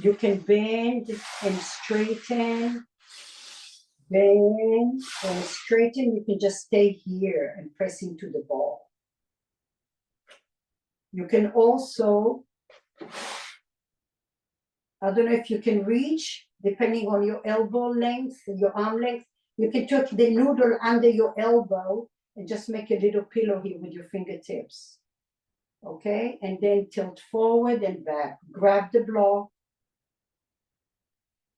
You can bend and straighten, bend and straighten. You can just stay here and press into the ball. You can also, I don't know if you can reach, depending on your elbow length, your arm length, you can tuck the noodle under your elbow and just make a little pillow here with your fingertips. Okay, and then tilt forward and back. Grab the block.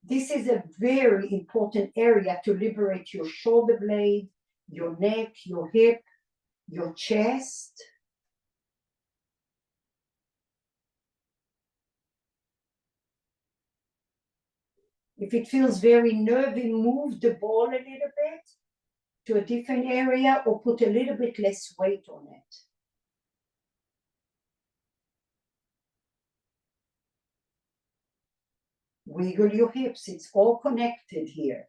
This is a very important area to liberate your shoulder blade, your neck, your hip, your chest. If it feels very nervy, move the ball a little bit to a different area or put a little bit less weight on it. Wiggle your hips, it's all connected here.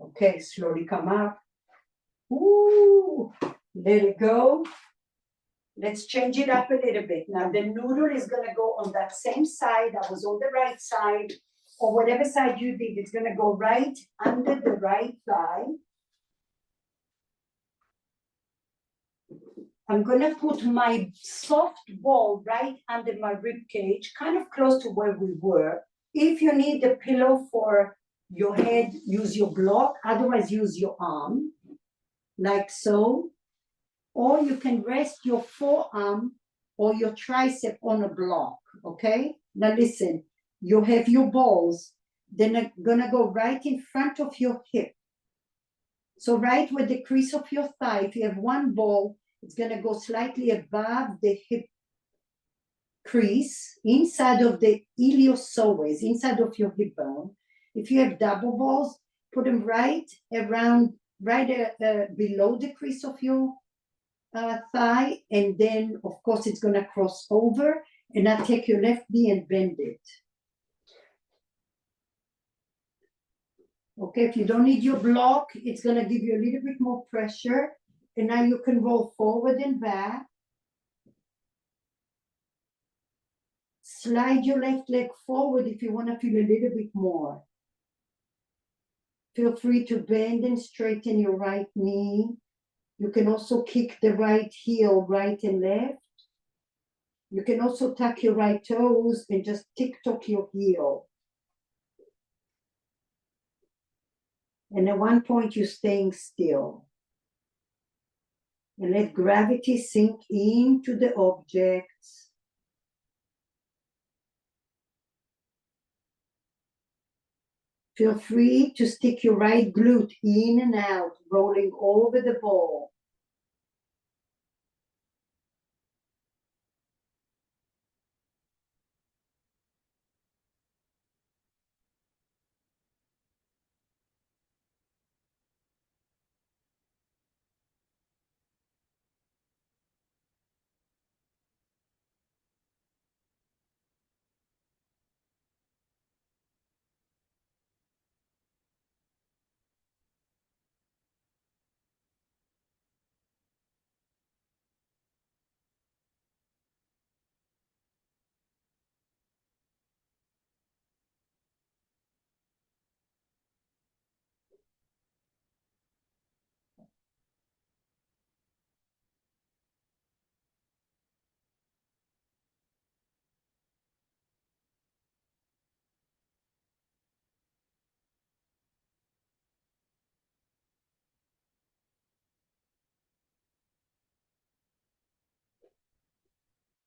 Okay, slowly come up. Ooh, let it go. Let's change it up a little bit. Now the noodle is gonna go on that same side. I was on the right side, or whatever side you did, it's gonna go right under the right thigh. I'm gonna put my soft ball right under my rib cage, kind of close to where we were. If you need a pillow for your head, use your block, otherwise use your arm, like so. Or you can rest your forearm or your tricep on a block, okay? Now listen, you have your balls, they're gonna go right in front of your hip. So right where the crease of your thigh, if you have one ball, it's gonna go slightly above the hip crease, inside of the iliopsoas, inside of your hip bone. If you have double balls, put them right around, right below the crease of your thigh, and then of course it's going to cross over, and now take your left knee and bend it. Okay, if you don't need your block, it's going to give you a little bit more pressure, and now you can roll forward and back. Slide your left leg forward if you want to feel a little bit more. Feel free to bend and straighten your right knee. You can also kick the right heel, right and left. You can also tuck your right toes and just tick-tock your heel. And at one point, you're staying still. And let gravity sink into the objects. Feel free to stick your right glute in and out, rolling over the ball.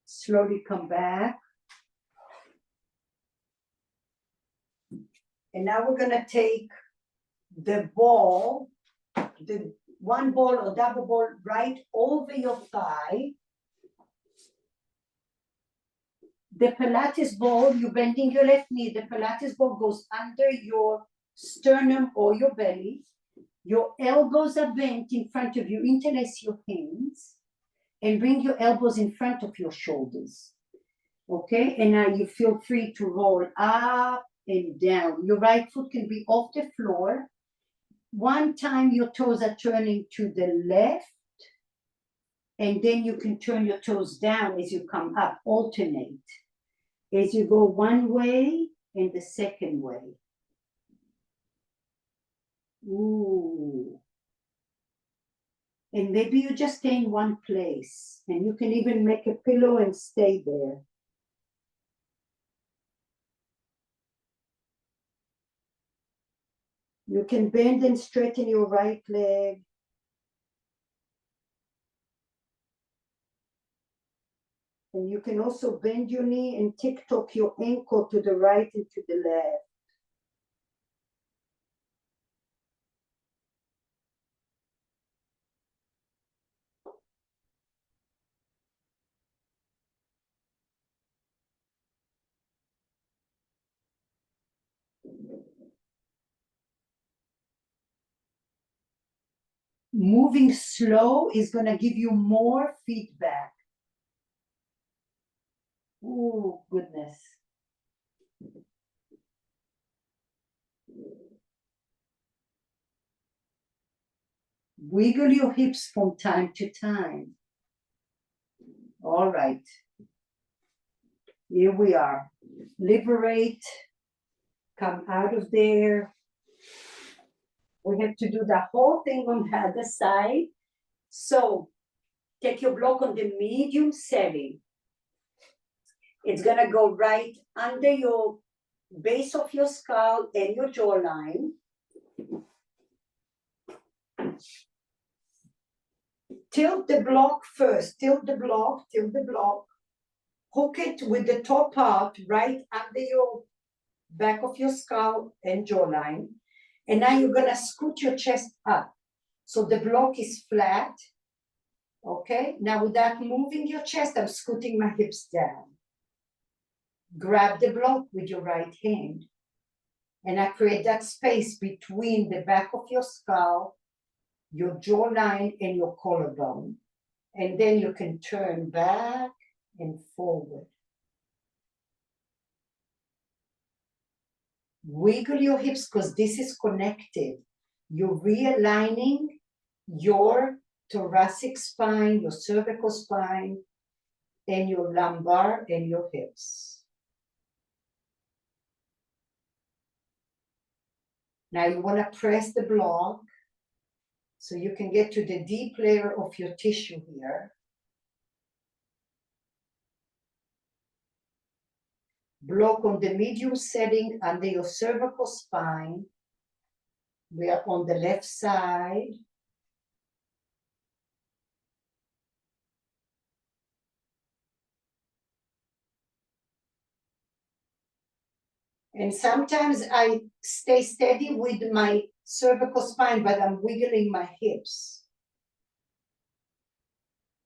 Slowly come back. And now we're gonna take the ball, the one ball or double ball right over your thigh. The Pilates ball, you're bending your left knee, the Pilates ball goes under your sternum or your belly. Your elbows are bent in front of you. Interlace your hands and bring your elbows in front of your shoulders. Okay, and now you feel free to roll up and down. Your right foot can be off the floor. One time your toes are turning to the left, and then you can turn your toes down as you come up, alternate. As you go one way and the second way. Ooh. And maybe you just stay in one place, and you can even make a pillow and stay there. You can bend and straighten your right leg. And you can also bend your knee and tick-tock your ankle to the right and to the left. Moving slow is going to give you more feedback. Oh, goodness. Wiggle your hips from time to time. All right. Here we are. Liberate. Come out of there. We have to do the whole thing on the other side. So take your block on the medium setting. It's going to go right under your base of your skull and your jawline. Tilt the block first. Tilt the block. Tilt the block. Hook it with the top part right under your back of your skull and jawline. And now you're going to scoot your chest up. So the block is flat. Okay, now without moving your chest, I'm scooting my hips down. Grab the block with your right hand. And I create that space between the back of your skull, your jawline, and your collarbone. And then you can turn back and forward. Wiggle your hips because this is connected. You're realigning your thoracic spine, your cervical spine, and your lumbar and your hips. Now you want to press the block so you can get to the deep layer of your tissue here. Block on the medium setting under your cervical spine. We are on the left side. And sometimes I stay steady with my cervical spine, but I'm wiggling my hips.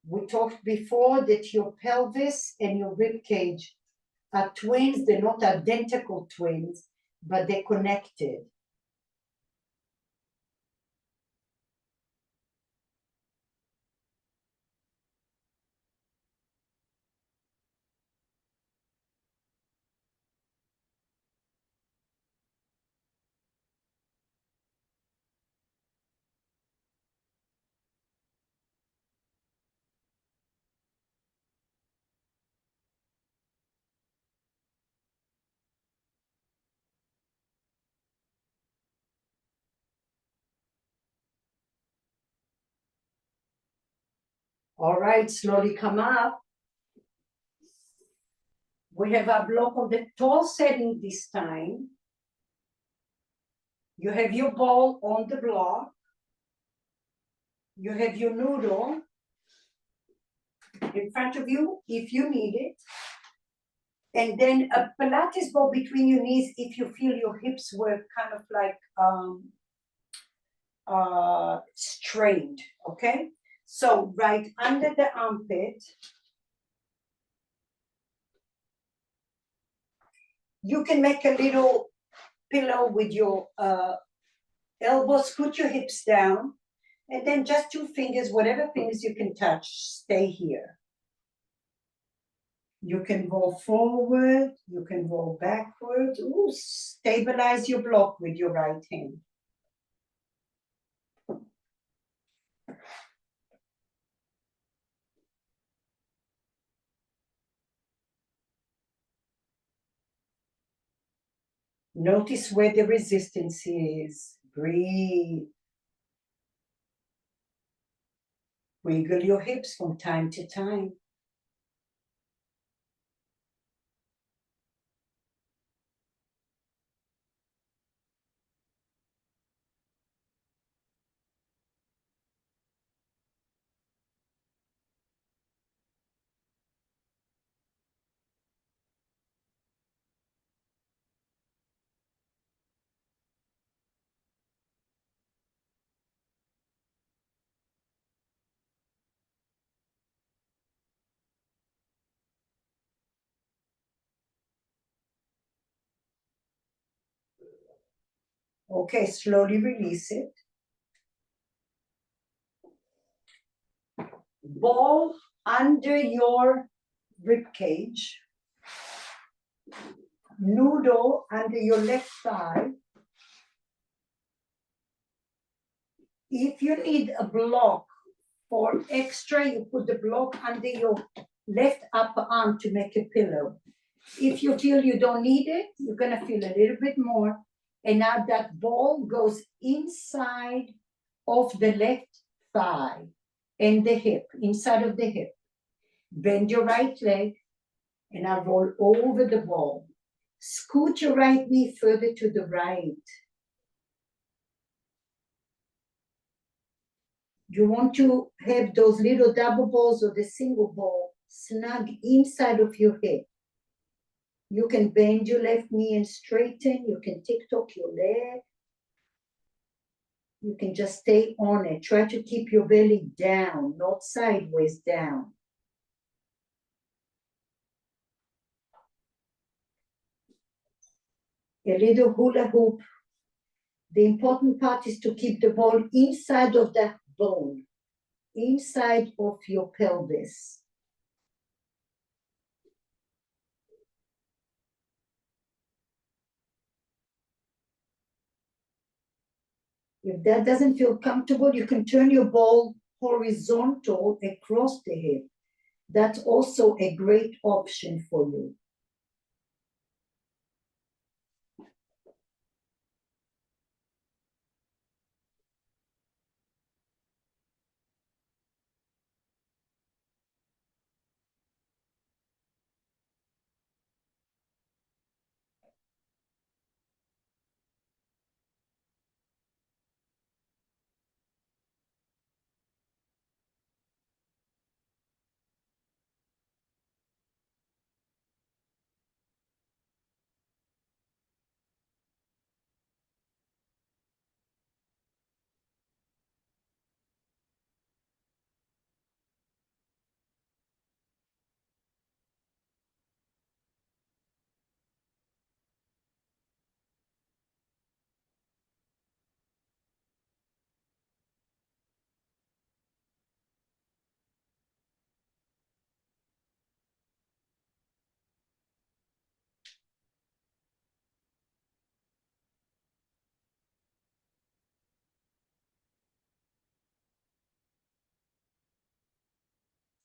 We talked before that your pelvis and your rib cage are twins. They're not identical twins, but they're connected. All right, slowly come up. We have our block on the tall setting this time. You have your ball on the block. You have your noodle in front of you if you need it. And then a Pilates ball between your knees if you feel your hips were kind of like strained, okay? So right under the armpit, you can make a little pillow with your elbows, put your hips down, and then just two fingers, whatever fingers you can touch, stay here. You can roll forward, you can roll backward. Ooh, stabilize your block with your right hand. Notice where the resistance is. Breathe. Wiggle your hips from time to time. Okay, slowly release it. Ball under your rib cage. Noodle under your left thigh. If you need a block for extra, you put the block under your left upper arm to make a pillow. If you feel you don't need it, you're gonna feel a little bit more. And now that ball goes inside of the left thigh and the hip, inside of the hip. Bend your right leg and now roll over the ball. Scoot your right knee further to the right. You want to have those little double balls or the single ball snug inside of your hip. You can bend your left knee and straighten. You can tick-tock your leg. You can just stay on it. Try to keep your belly down, not sideways down. A little hula hoop. The important part is to keep the ball inside of that bone, inside of your pelvis. If that doesn't feel comfortable, you can turn your ball horizontal across the hip. That's also a great option for you.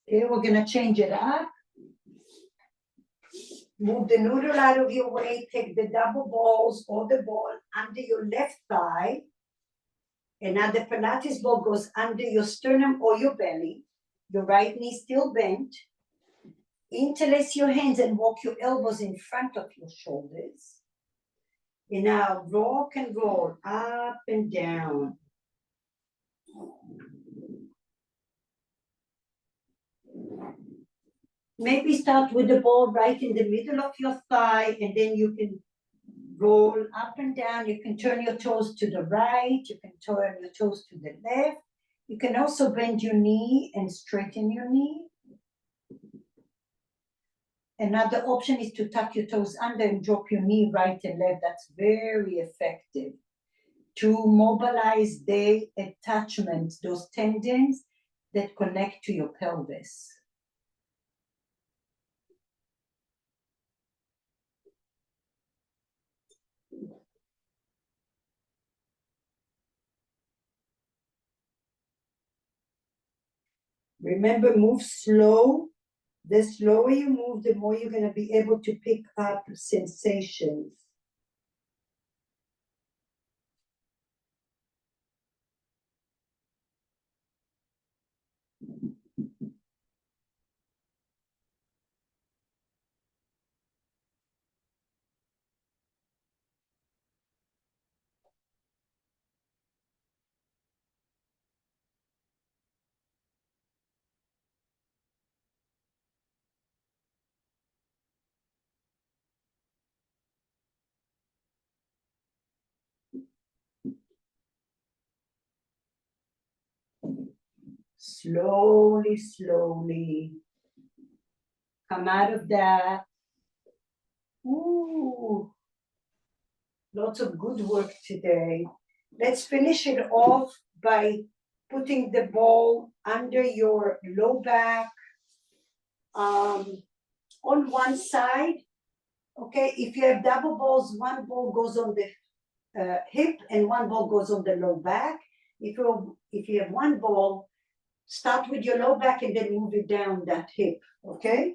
Okay, we're gonna change it up. Move the noodle out of your way, take the double balls or the ball under your left thigh. And now the Pilates ball goes under your sternum or your belly. Your right knee still bent. Interlace your hands and walk your elbows in front of your shoulders. And now rock and roll up and down. Maybe start with the ball right in the middle of your thigh, and then you can roll up and down. You can turn your toes to the right. You can turn your toes to the left. You can also bend your knee and straighten your knee. Another option is to tuck your toes under and drop your knee right and left. That's very effective to mobilize the attachments, those tendons that connect to your pelvis. Remember, move slow. The slower you move, the more you're going to be able to pick up sensations. Slowly, slowly. Come out of that. Ooh, lots of good work today. Let's finish it off by putting the ball under your low back on one side. Okay, if you have double balls, one ball goes on the hip and one ball goes on the low back. If you have one ball, start with your low back and then move it down that hip, okay?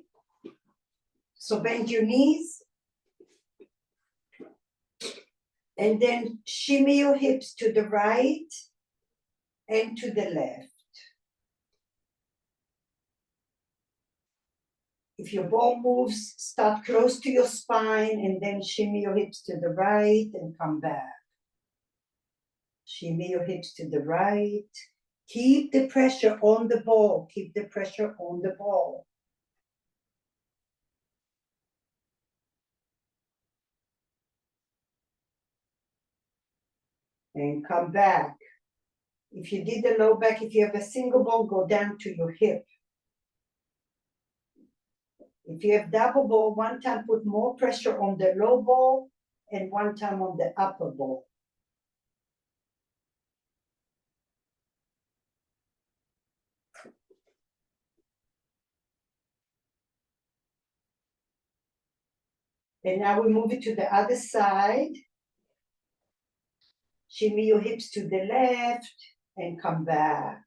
So bend your knees and then shimmy your hips to the right and to the left. If your ball moves, start close to your spine and then shimmy your hips to the right and come back. Shimmy your hips to the right. Keep the pressure on the ball. Keep the pressure on the ball. And come back. If you did the low back, if you have a single ball, go down to your hip. If you have double ball, one time put more pressure on the low ball and one time on the upper ball. And now we move it to the other side. Shimmy your hips to the left and come back.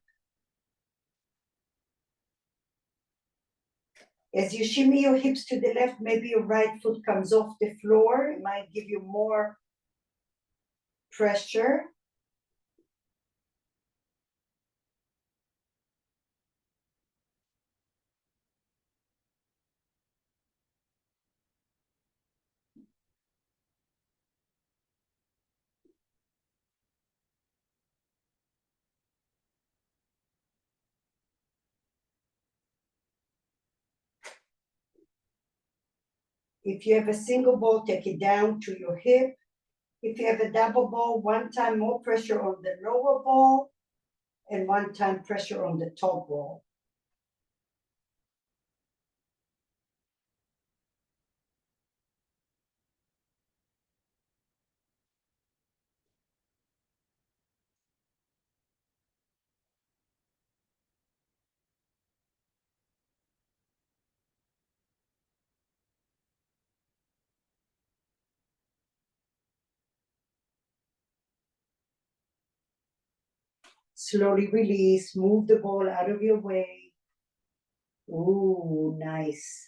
As you shimmy your hips to the left, maybe your right foot comes off the floor. It might give you more pressure. If you have a single ball, take it down to your hip. If you have a double ball, one time more pressure on the lower ball and one time pressure on the top ball. Slowly release, move the ball out of your way. Ooh, nice.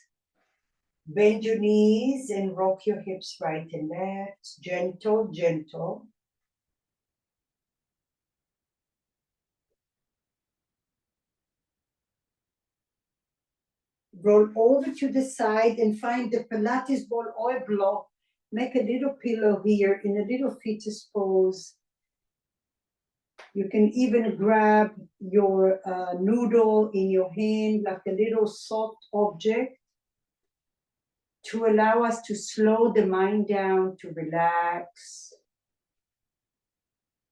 Bend your knees and rock your hips right and left. Gentle, gentle. Roll over to the side and find the Pilates ball or a block. Make a little pillow here in a little fetus pose. You can even grab your noodle in your hand, like a little soft object, to allow us to slow the mind down, to relax,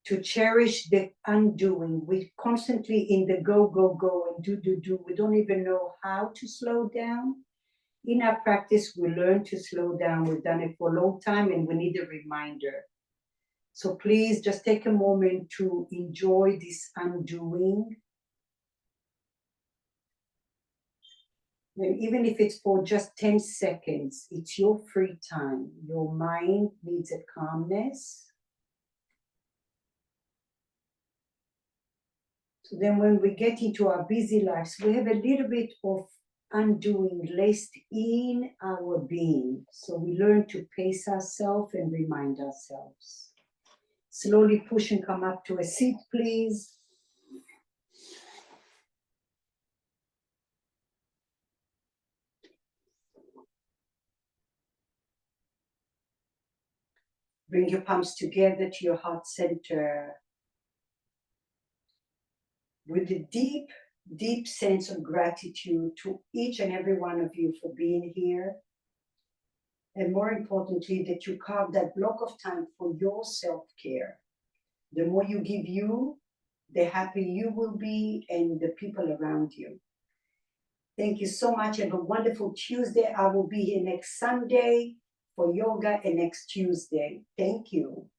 to cherish the undoing. We're constantly in the go, go, go, and do, do, do. We don't even know how to slow down. In our practice, we learn to slow down. We've done it for a long time, and we need a reminder. So please just take a moment to enjoy this undoing. And even if it's for just 10 seconds, it's your free time. Your mind needs a calmness. So then when we get into our busy lives, we have a little bit of undoing laced in our being. So we learn to pace ourselves and remind ourselves. Slowly push and come up to a seat, please. Bring your palms together to your heart center. With a deep, deep sense of gratitude to each and every one of you for being here. And more importantly, that you carve that block of time for your self-care. The more you give you, the happier you will be and the people around you. Thank you so much. Have a wonderful Tuesday. I will be here next Sunday for yoga and next Tuesday. Thank you.